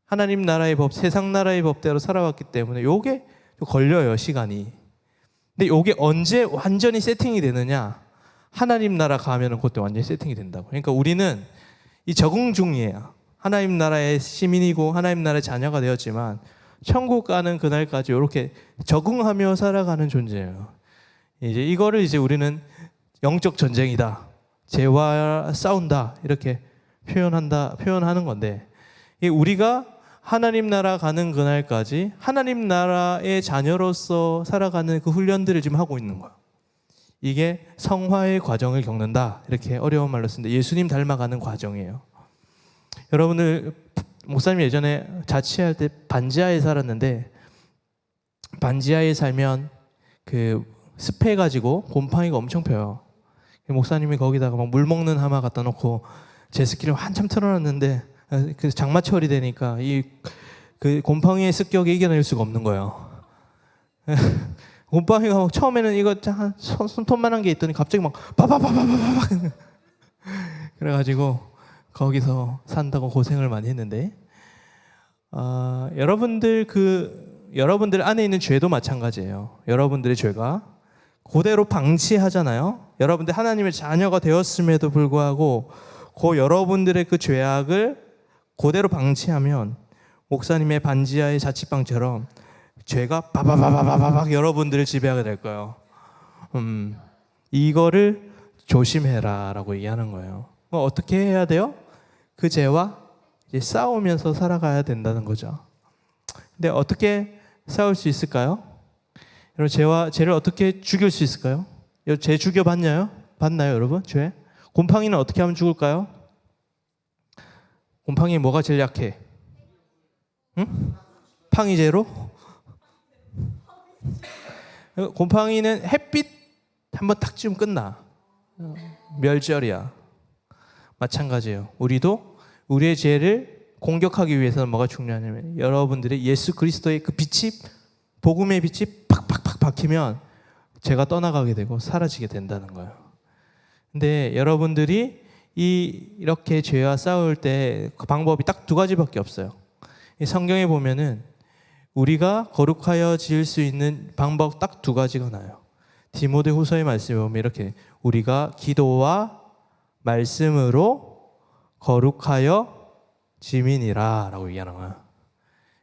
하나님 나라의 법, 세상 나라의 법대로 살아왔기 때문에 요게 걸려요, 시간이. 근데 요게 언제 완전히 세팅이 되느냐? 하나님 나라 가면은 그때 완전히 세팅이 된다고. 그러니까 우리는 이 적응 중이에요. 하나님 나라의 시민이고 하나님 나라의 자녀가 되었지만 천국 가는 그날까지 이렇게 적응하며 살아가는 존재예요. 이제 이거를 이제 우리는 영적 전쟁이다, 죄와 싸운다, 이렇게 표현하는 건데, 우리가 하나님 나라 가는 그날까지 하나님 나라의 자녀로서 살아가는 그 훈련들을 지금 하고 있는 거예요. 이게 성화의 과정을 겪는다, 이렇게 어려운 말로 쓰는데 예수님 닮아가는 과정이에요. 여러분들, 목사님 예전에 자취할 때 반지하에 살았는데, 반지하에 살면 그 습해가지고 곰팡이가 엄청 펴요. 목사님이 거기다가 막 물 먹는 하마 갖다 놓고 제습기를 한참 틀어놨는데 그 장마철이 되니까 이 그 곰팡이의 습격에 이겨낼 수가 없는 거예요. 곰팡이가 막 처음에는 이거 한 손톱만한 게 있더니 갑자기 막 바바바바바바 그래가지고 거기서 산다고 고생을 많이 했는데, 여러분들 안에 있는 죄도 마찬가지예요. 여러분들의 죄가 그대로 방치하잖아요. 여러분들 하나님의 자녀가 되었음에도 불구하고 그 여러분들의 그 죄악을 그대로 방치하면 목사님의 반지하의 자취방처럼 죄가 바바바바바박 여러분들을 지배하게 될 거예요. 이거를 조심해라라고 얘기하는 거예요. 어떻게 해야 돼요? 그 죄와 이제 싸우면서 살아가야 된다는 거죠. 근데 어떻게 싸울 수 있을까요? 여러분, 죄를 어떻게 죽일 수 있을까요? 죄 죽여봤나요? 봤나요, 여러분? 죄? 곰팡이는 어떻게 하면 죽을까요? 곰팡이 뭐가 제일 약해? 응? 팡이제로? 곰팡이는 햇빛 한번 탁 찌우면 끝나. 멸절이야. 마찬가지예요. 우리도 우리의 죄를 공격하기 위해서는 뭐가 중요하냐면 여러분들의 예수 그리스도의 그 빛이, 복음의 빛이 팍팍팍 박히면 죄가 떠나가게 되고 사라지게 된다는 거예요. 근데 여러분들이 이렇게 죄와 싸울 때 그 방법이 딱 두 가지밖에 없어요. 이 성경에 보면은 우리가 거룩하여 지을 수 있는 방법 딱 두 가지가 나요. 디모데후서의 말씀에 보면 이렇게 우리가 기도와 말씀으로 거룩하여 지민이라 라고 얘기하는 거예요.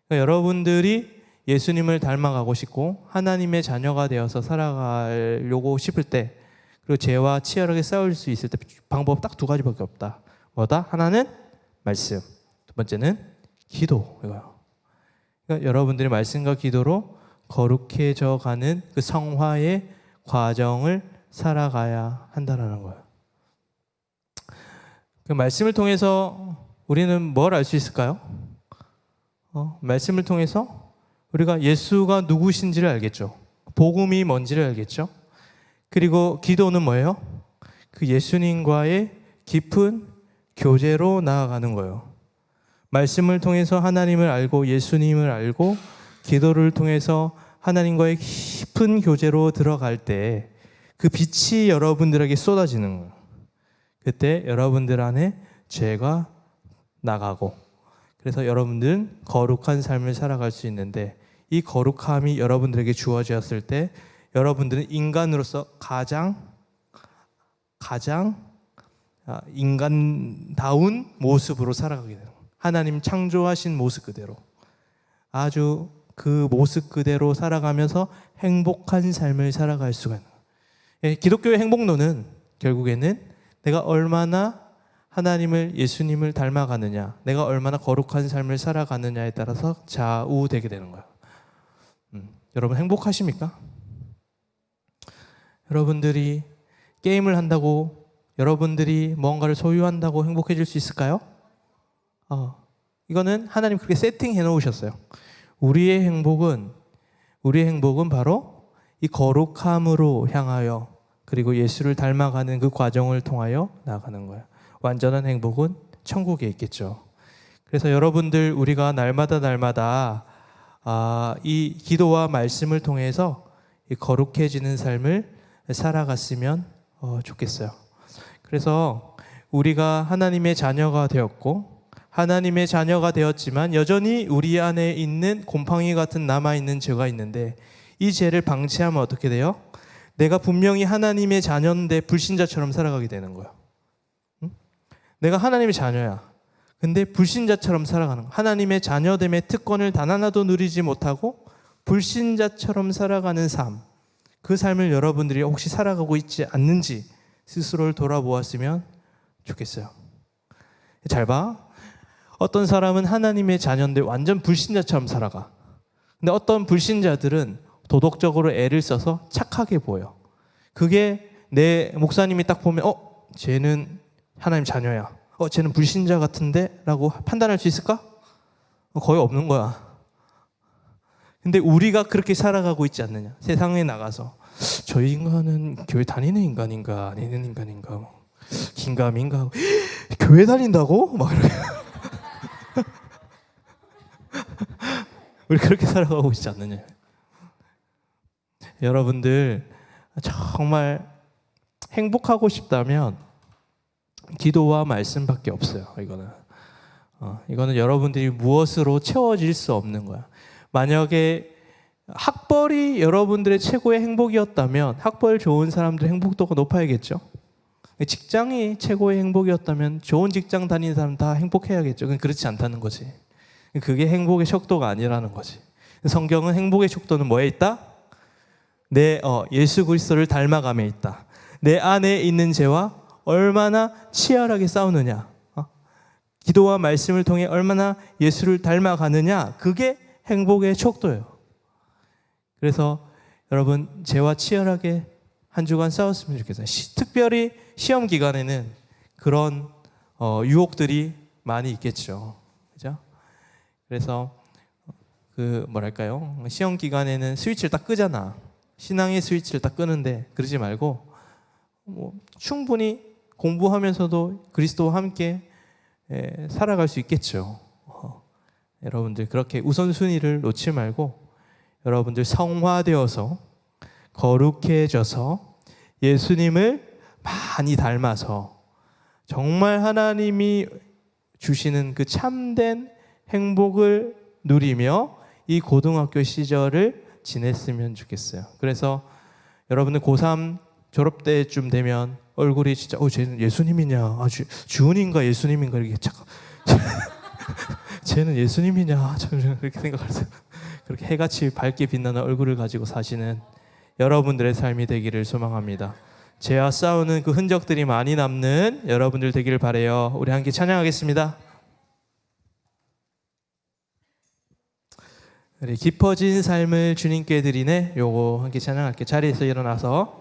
그러니까 여러분들이 예수님을 닮아가고 싶고 하나님의 자녀가 되어서 살아가려고 싶을 때, 그리고 죄와 치열하게 싸울 수 있을 때 방법 딱 두 가지밖에 없다. 뭐다? 하나는 말씀, 두 번째는 기도, 이거요. 그러니까 여러분들이 말씀과 기도로 거룩해져 가는 그 성화의 과정을 살아가야 한다는 거예요. 그 말씀을 통해서 우리는 뭘 알 수 있을까요? 말씀을 통해서 우리가 예수가 누구신지를 알겠죠. 복음이 뭔지를 알겠죠. 그리고 기도는 뭐예요? 그 예수님과의 깊은 교제로 나아가는 거예요. 말씀을 통해서 하나님을 알고 예수님을 알고 기도를 통해서 하나님과의 깊은 교제로 들어갈 때 그 빛이 여러분들에게 쏟아지는 거예요. 그때 여러분들 안에 죄가 나가고, 그래서 여러분들은 거룩한 삶을 살아갈 수 있는데, 이 거룩함이 여러분들에게 주어졌을 때 여러분들은 인간으로서 가장 인간다운 모습으로 살아가게 되는 거예요. 하나님 창조하신 모습 그대로, 아주 그 모습 그대로 살아가면서 행복한 삶을 살아갈 수가 있는 거예요. 기독교의 행복론은 결국에는 내가 얼마나 하나님을, 예수님을 닮아가느냐, 내가 얼마나 거룩한 삶을 살아가느냐에 따라서 좌우되게 되는 거예요. 여러분 행복하십니까? 여러분들이 게임을 한다고, 여러분들이 무언가를 소유한다고 행복해질 수 있을까요? 이거는 하나님 그렇게 세팅해 놓으셨어요. 우리의 행복은 바로 이 거룩함으로 향하여, 그리고 예수를 닮아가는 그 과정을 통하여 나아가는 거예요. 완전한 행복은 천국에 있겠죠. 그래서 여러분들 우리가 날마다 이 기도와 말씀을 통해서 이 거룩해지는 삶을 살아갔으면 좋겠어요. 그래서 우리가 하나님의 자녀가 되었고 하나님의 자녀가 되었지만 여전히 우리 안에 있는 곰팡이 같은 남아있는 죄가 있는데 이 죄를 방치하면 어떻게 돼요? 내가 분명히 하나님의 자녀인데 불신자처럼 살아가게 되는 거예요. 응? 내가 하나님의 자녀야. 근데 불신자처럼 살아가는 거예요. 하나님의 자녀됨의 특권을 단 하나도 누리지 못하고 불신자처럼 살아가는 삶. 그 삶을 여러분들이 혹시 살아가고 있지 않는지 스스로를 돌아보았으면 좋겠어요. 잘 봐. 어떤 사람은 하나님의 자녀인데 완전 불신자처럼 살아가. 근데 어떤 불신자들은 도덕적으로 애를 써서 착하게 보여. 그게 내 목사님이 딱 보면 쟤는 하나님 자녀야. 쟤는 불신자 같은데? 라고 판단할 수 있을까? 거의 없는 거야. 근데 우리가 그렇게 살아가고 있지 않느냐. 세상에 나가서 저 인간은 교회 다니는 인간인가 아니는 인간인가 긴가민가 교회 다닌다고? 막 이렇게 우리 그렇게 살아가고 있지 않느냐. 여러분들 정말 행복하고 싶다면 기도와 말씀밖에 없어요. 이거는 여러분들이 무엇으로 채워질 수 없는 거야. 만약에 학벌이 여러분들의 최고의 행복이었다면 학벌 좋은 사람들 행복도가 높아야겠죠. 직장이 최고의 행복이었다면 좋은 직장 다니는 사람 다 행복해야겠죠. 그렇지 않다는 거지. 그게 행복의 척도가 아니라는 거지. 성경은 행복의 척도는 뭐에 있다? 예수 그리스도를 닮아감에 있다. 내 안에 있는 죄와 얼마나 치열하게 싸우느냐, 기도와 말씀을 통해 얼마나 예수를 닮아가느냐, 그게 행복의 척도예요. 그래서 여러분 죄와 치열하게 한 주간 싸웠으면 좋겠어요. 특별히 시험 기간에는 그런 유혹들이 많이 있겠죠. 그죠? 그래서 시험 기간에는 스위치를 딱 끄잖아. 신앙의 스위치를 딱 끄는데 그러지 말고 충분히 공부하면서도 그리스도와 함께 살아갈 수 있겠죠. 여러분들 그렇게 우선순위를 놓지 말고 여러분들 성화되어서 거룩해져서 예수님을 많이 닮아서 정말 하나님이 주시는 그 참된 행복을 누리며 이 고등학교 시절을 지냈으면 좋겠어요. 그래서 여러분들 고3 졸업 때쯤 되면 얼굴이 진짜 쟤는 예수님이냐, 주은인가 예수님인가 이렇게 잠깐 쟤는 예수님이냐 그렇게 생각하세요. 그렇게 해같이 밝게 빛나는 얼굴을 가지고 사시는 여러분들의 삶이 되기를 소망합니다. 죄와 싸우는 그 흔적들이 많이 남는 여러분들 되기를 바라요. 우리 함께 찬양하겠습니다. 우리 깊어진 삶을 주님께 드리네. 요거 함께 찬양할게. 자리에서 일어나서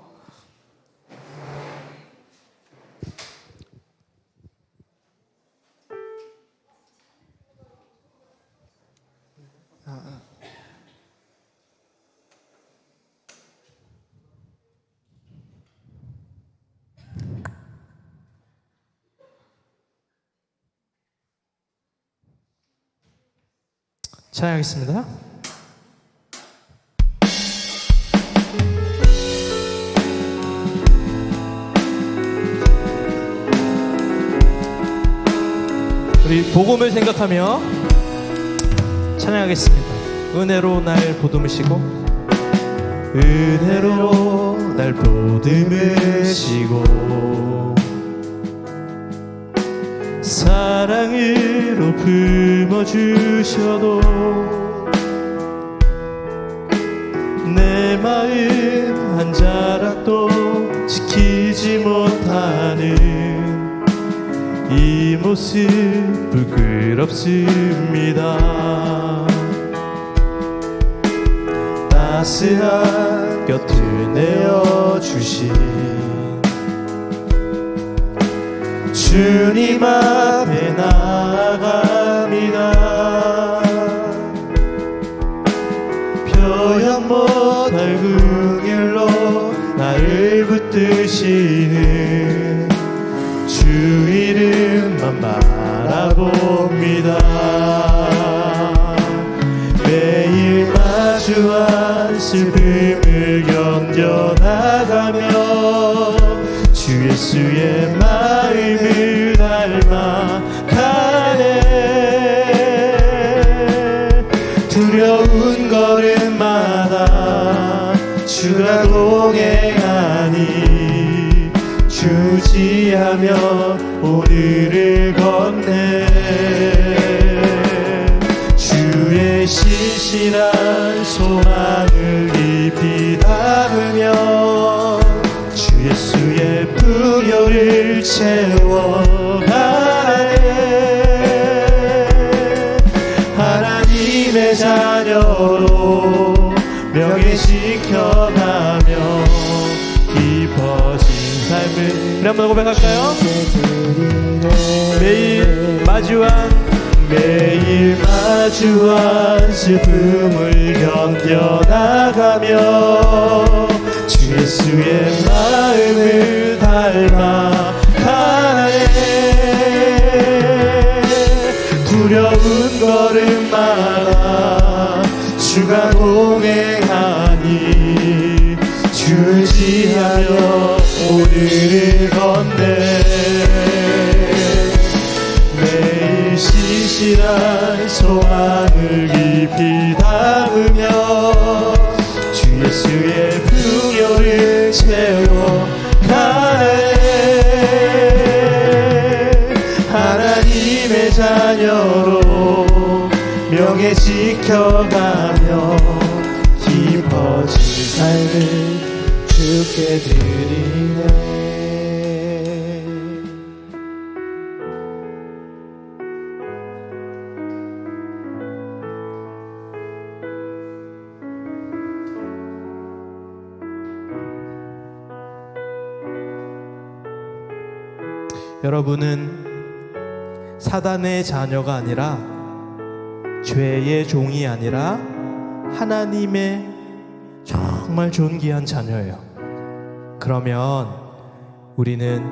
찬양하겠습니다. 우리 복음을 생각하며 찬양하겠습니다. 은혜로 날 보듬으시고 은혜로 날 보듬으시고 사랑으로 품어주셔도 내 마음 한 자락도 지키지 못하는 이 모습 부끄럽습니다. 따스한 곁을 내어주신 주님 앞에 나아갑니다. 표현 못할 긍휼로 나를 붙드시는 주 이름만 말합니다. 바라봅니다. 매일 마주한 슬픔을 견뎌나가며 주 예수의 마음을 닮아가네. 두려운 걸음마다 주가 동행하니 주지하며 오늘을 걷네. 주의 신실한 소망을 깊이 담으며 주 예수의 풍요를 채워가네. 하나님의 자녀로 명예시켜가며 깊어진 삶을 우리 한번 고백할까요? 매일 마주한 슬픔을 견뎌나가며 주 예수의 마음을 닮아가네. 두려운 걸음마다 주가 동행하니 주지하며 오늘을 걷네. 매일 신실한 소망을 깊이 담으며 주 예수의 풍요를 채워가네. 하나님의 자녀로 명예 지켜가며 깊어진 삶을 주께 드리네. 여러분은 사단의 자녀가 아니라 죄의 종이 아니라 하나님의 정말 존귀한 자녀예요. 그러면 우리는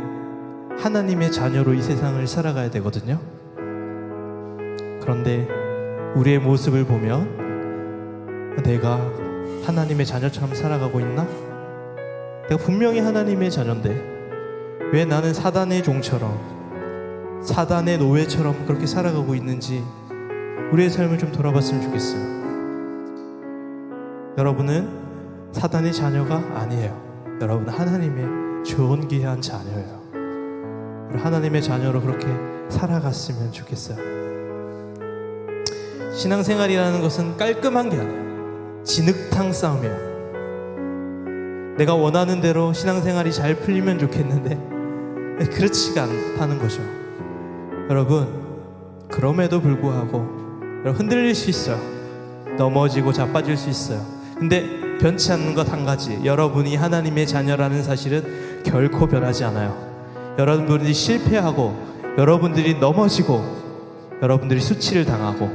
하나님의 자녀로 이 세상을 살아가야 되거든요. 그런데 우리의 모습을 보면 내가 하나님의 자녀처럼 살아가고 있나? 내가 분명히 하나님의 자녀인데 왜 나는 사단의 종처럼, 사단의 노예처럼 그렇게 살아가고 있는지 우리의 삶을 좀 돌아봤으면 좋겠어요. 여러분은 사단의 자녀가 아니에요. 여러분은 하나님의 존귀한 자녀예요. 우리 하나님의 자녀로 그렇게 살아갔으면 좋겠어요. 신앙생활이라는 것은 깔끔한 게 아니에요. 진흙탕 싸움이에요. 내가 원하는 대로 신앙생활이 잘 풀리면 좋겠는데 그렇지가 않다는 거죠. 여러분, 그럼에도 불구하고 여러분 흔들릴 수 있어요. 넘어지고 자빠질 수 있어요. 근데 변치 않는 것 한 가지, 여러분이 하나님의 자녀라는 사실은 결코 변하지 않아요. 여러분들이 실패하고 여러분들이 넘어지고 여러분들이 수치를 당하고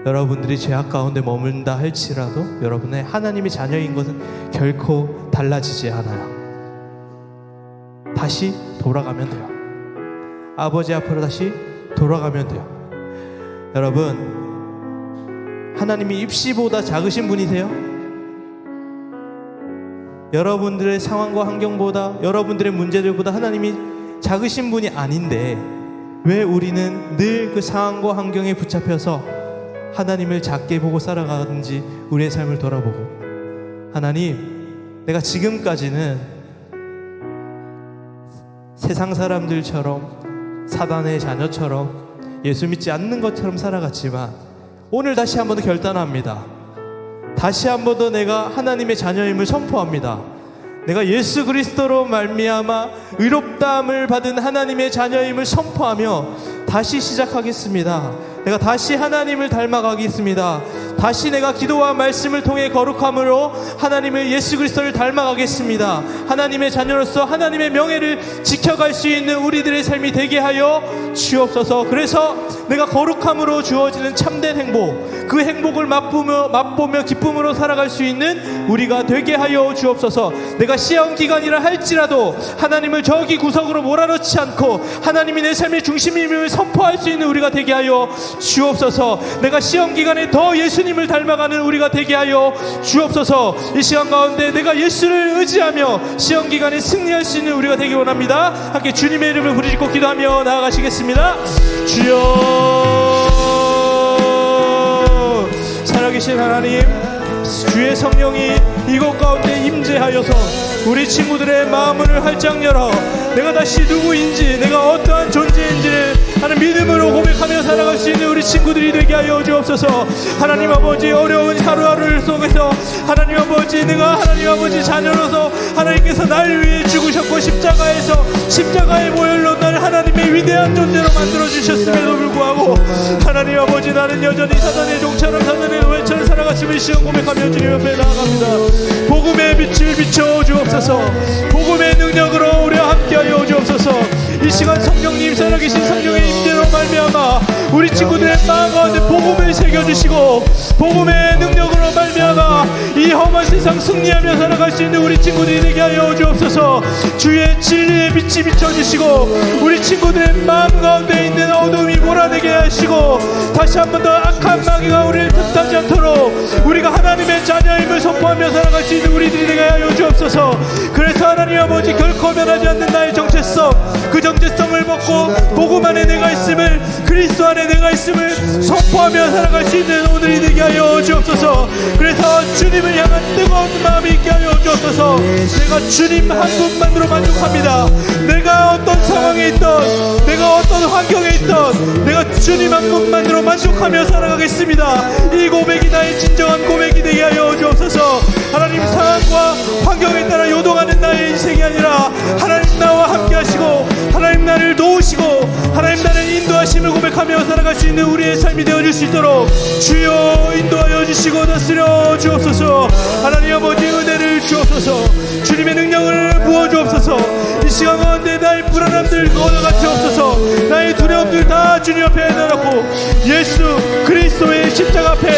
여러분들이 죄악 가운데 머문다 할지라도 여러분의 하나님의 자녀인 것은 결코 달라지지 않아요. 다시 돌아가면 돼요. 아버지 앞으로 다시 돌아가면 돼요. 여러분, 하나님이 입시보다 작으신 분이세요? 여러분들의 상황과 환경보다, 여러분들의 문제들보다 하나님이 작으신 분이 아닌데 왜 우리는 늘 그 상황과 환경에 붙잡혀서 하나님을 작게 보고 살아가는지 우리의 삶을 돌아보고, 하나님, 내가 지금까지는 세상 사람들처럼 사단의 자녀처럼 예수 믿지 않는 것처럼 살아갔지만 오늘 다시 한 번 더 결단합니다. 다시 한 번 더 내가 하나님의 자녀임을 선포합니다. 내가 예수 그리스도로 말미암아 의롭다함을 받은 하나님의 자녀임을 선포하며 다시 시작하겠습니다. 내가 다시 하나님을 닮아가겠습니다. 다시 내가 기도와 말씀을 통해 거룩함으로 하나님을, 예수 그리스도를 닮아가겠습니다. 하나님의 자녀로서 하나님의 명예를 지켜갈 수 있는 우리들의 삶이 되게 하여 주옵소서. 그래서 내가 거룩함으로 주어지는 참된 행복, 그 행복을 맛보며 기쁨으로 살아갈 수 있는 우리가 되게 하여 주옵소서. 내가 시험기간이라 할지라도 하나님을 저기 구석으로 몰아넣지 않고 하나님이 내 삶의 중심임을 선포할 수 있는 우리가 되게 하여 주옵소서. 내가 시험기간에 더 예수님을 닮아가는 우리가 되게 하여 주옵소서. 이 시간 가운데 내가 예수를 의지하며 시험기간에 승리할 수 있는 우리가 되기 원합니다. 함께 주님의 이름을 부르짖고 기도하며 나아가시겠습니다. 주여, 살아계신 하나님, 주의 성령이 이곳 가운데 임재하여서 우리 친구들의 마음을 활짝 열어 내가 다시 누구인지, 내가 어떠한 존재인지를 하는 믿음으로 고백하며 살아갈 수 있는 우리 친구들이 되게 하여 주옵소서. 하나님 아버지, 어려운 하루하루 속에서 하나님 아버지, 내가 하나님 아버지 자녀로서 하나님께서 나를 위해 죽으셨고 십자가의 보혈로 나를 하나님의 위대한 존재로 만들어주셨음에도 불구하고 하나님 아버지, 나는 여전히 사단의 종처럼 사단의 노예처럼 살아갔음을 시험 고백하며 주님 옆에 나아갑니다. 복음의 빛을 비춰 주옵소서. 복음의 능력으로 우리와 함께하여 주옵소서. 이 시간 성령님, 살아계신 성령의 임재로 말미암아 우리 친구들의 마음 가운데 복음을 새겨주시고 복음의 능력으로 말미암아 이 험한 세상 승리하며 살아갈 수 있는 우리 친구들이 되게 하여 주옵소서. 주의 진리의 빛이 비춰주시고 우리 친구들의 마음 가운데 있는 어둠이 몰아내게 하시고 다시 한 번 더 악한 마귀가 우리를 틈타지 않도록 우리가 하나님의 자녀임을 선포하며 살아갈 수 있는 우리들이 되게 하여 주옵소서. 그래서 하나님 아버지, 결코 변하지 않는 나의 정체성, 그 정체성을 벗고 복음 안에 내가 있음을, 그리스도 안에 내가 있음을 선포하며 살아갈 수 있는 오늘이 되게 하여 주옵소서. 그래서 주님을 향한 뜨거운 마음이 있게 하여 주옵소서. 내가 주님 한 분만으로 만족합니다. 내가 어떤 상황에 있던, 내가 어떤 환경에 있던, 내가 주님 한 분만으로 만족하며 살아가겠습니다. 이 고백이 나의 진정한 고백이 되게 하여 주옵소서. 하나님, 상황과 환경에 따라 요동하는 나의 인생이 아니라 하나님 나와 함께 하시고 하나님 나를 도우시고 하나님 나를 인도하심을 고백하며 살아갈 수 있는 우리의 삶이 되어줄 수 있도록 주여 인도하여 주시고 다스려 주옵소서. 하나님 아버지, 은혜를 주옵소서. 주님의 능력을 부어주옵소서. 이 시간 가운데 나의 불안함들 거둬가 주옵소서. 나의 두려움들 다 주님 앞에 내놓고 예수 그리스도의 십자가 앞에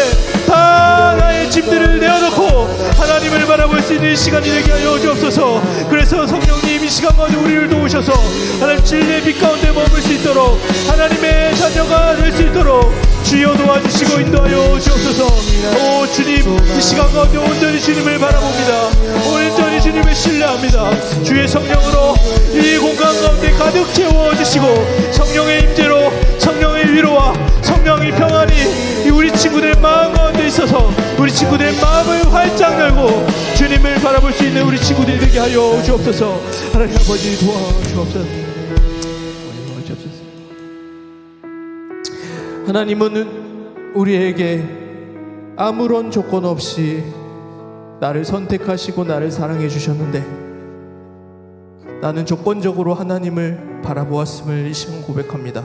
다 나의 짐들을 내어놓고 하나님을 바라볼 수 있는 시간이 되게 하여 주옵소서. 그래서 성령님, 이 시간 가운데 우리를 도우셔서 하나님 진리의 빛 가운데 머물 수 있도록 하나님의 자녀가 될 수 있도록 주여 도와주시고 인도하여 주옵소서. 오 주님, 이 시간 가운데 온전히 주님을 바라봅니다. 온전히 주님을 신뢰합니다. 주의 성령으로 이 공간 가운데 가득 채워주시고 성령의 임재로 성령의 위로와 성령의 평안이 우리 친구들의 마음 가운데 있어서 우리 친구들의 마음을 활짝 열고 주님을 바라볼 수 있는 우리 친구들이 되게 하여 주옵소서. 하나님 아버지, 도와주옵소서. 하나님은 우리에게 아무런 조건 없이 나를 선택하시고 나를 사랑해 주셨는데 나는 조건적으로 하나님을 바라보았음을 이 시간 고백합니다.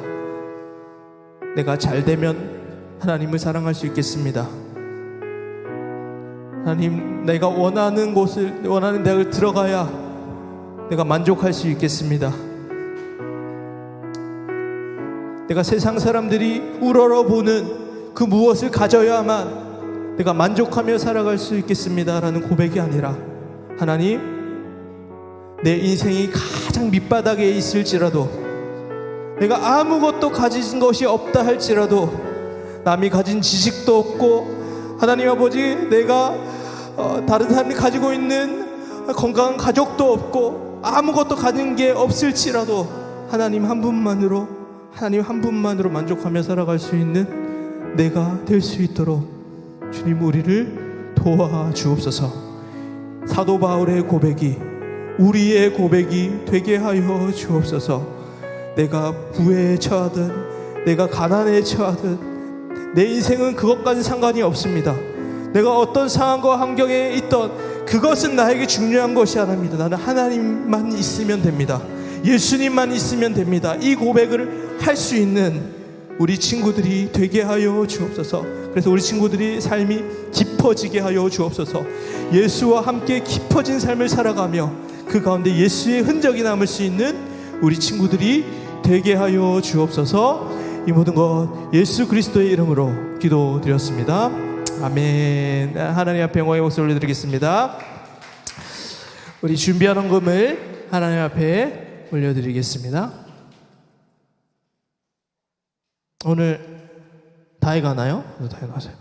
내가 잘 되면 하나님을 사랑할 수 있겠습니다. 하나님, 내가 원하는 곳을, 원하는 대학을 들어가야 내가 만족할 수 있겠습니다. 내가 세상 사람들이 우러러보는 그 무엇을 가져야만 내가 만족하며 살아갈 수 있겠습니다 라는 고백이 아니라, 하나님, 내 인생이 가장 밑바닥에 있을지라도, 내가 아무것도 가진 것이 없다 할지라도, 남이 가진 지식도 없고 하나님 아버지, 내가 다른 사람이 가지고 있는 건강한 가족도 없고 아무것도 가진 게 없을지라도 하나님 한 분만으로 만족하며 살아갈 수 있는 내가 될 수 있도록 주님 우리를 도와주옵소서. 사도 바울의 고백이 우리의 고백이 되게 하여 주옵소서. 내가 부에 처하든 내가 가난에 처하든 내 인생은 그것까지 상관이 없습니다. 내가 어떤 상황과 환경에 있던 그것은 나에게 중요한 것이 아닙니다. 나는 하나님만 있으면 됩니다. 예수님만 있으면 됩니다. 이 고백을 할 수 있는 우리 친구들이 되게 하여 주옵소서. 그래서 우리 친구들이 삶이 깊어지게 하여 주옵소서. 예수와 함께 깊어진 삶을 살아가며 그 가운데 예수의 흔적이 남을 수 있는 우리 친구들이 되게 하여 주옵소서. 이 모든 것 예수 그리스도의 이름으로 기도드렸습니다. 아멘. 하나님 앞에 영광의 목소리 올려드리겠습니다. 우리 준비한 헌금을 하나님 앞에 올려드리겠습니다. 오늘 다해 가나요? 다해 가세요.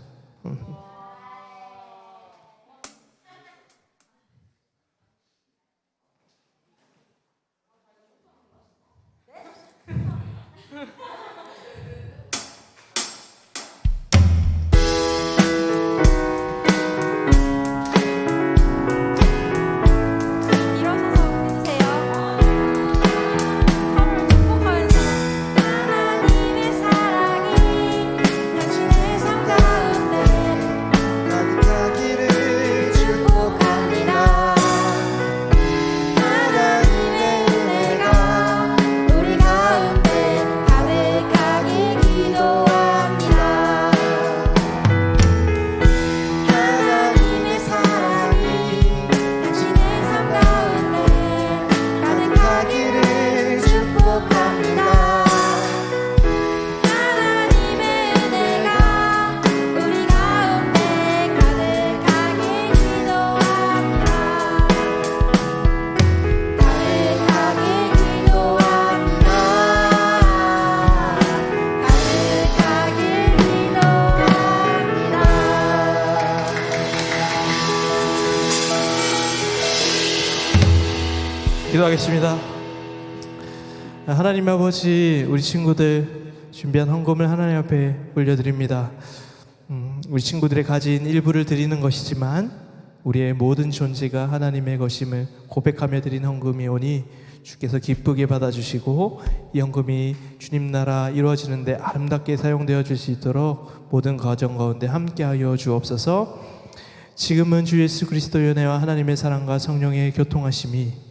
일어서서 해주세요. 하루를 축복하면서 하나님의 사랑이 당신의 삶 가운데 가득하기를 축복합니다. 하나님의 은혜가 우리 가운데 가득하게 기도합니다. 하나님의 사랑이 당신의 삶 가운데 가득하기를 축복합니다. 하나님의 은혜가 우리 가운데 가득하게 기도합니다. 가득하게 기도합니다. 가득하게 기도합니다. 기도하겠습니다. 하나님 아버지, 우리 친구들 준비한 헌금을 하나님 앞에 올려드립니다. 우리 친구들의 가진 일부를 드리는 것이지만 우리의 모든 존재가 하나님의 것임을 고백하며 드린 헌금이 오니 주께서 기쁘게 받아주시고 이 헌금이 주님 나라 이루어지는데 아름답게 사용되어 줄 수 있도록 모든 가정 가운데 함께하여 주옵소서. 지금은 주 예수 그리스도의 은혜와 하나님의 사랑과 성령의 교통하심이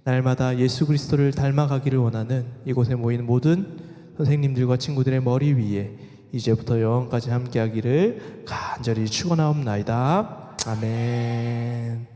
날마다 예수 그리스도를 닮아가기를 원하는 이곳에 모인 모든 선생님들과 친구들의 머리 위에 이제부터 영원까지 함께하기를 간절히 축원하옵나이다. 아멘.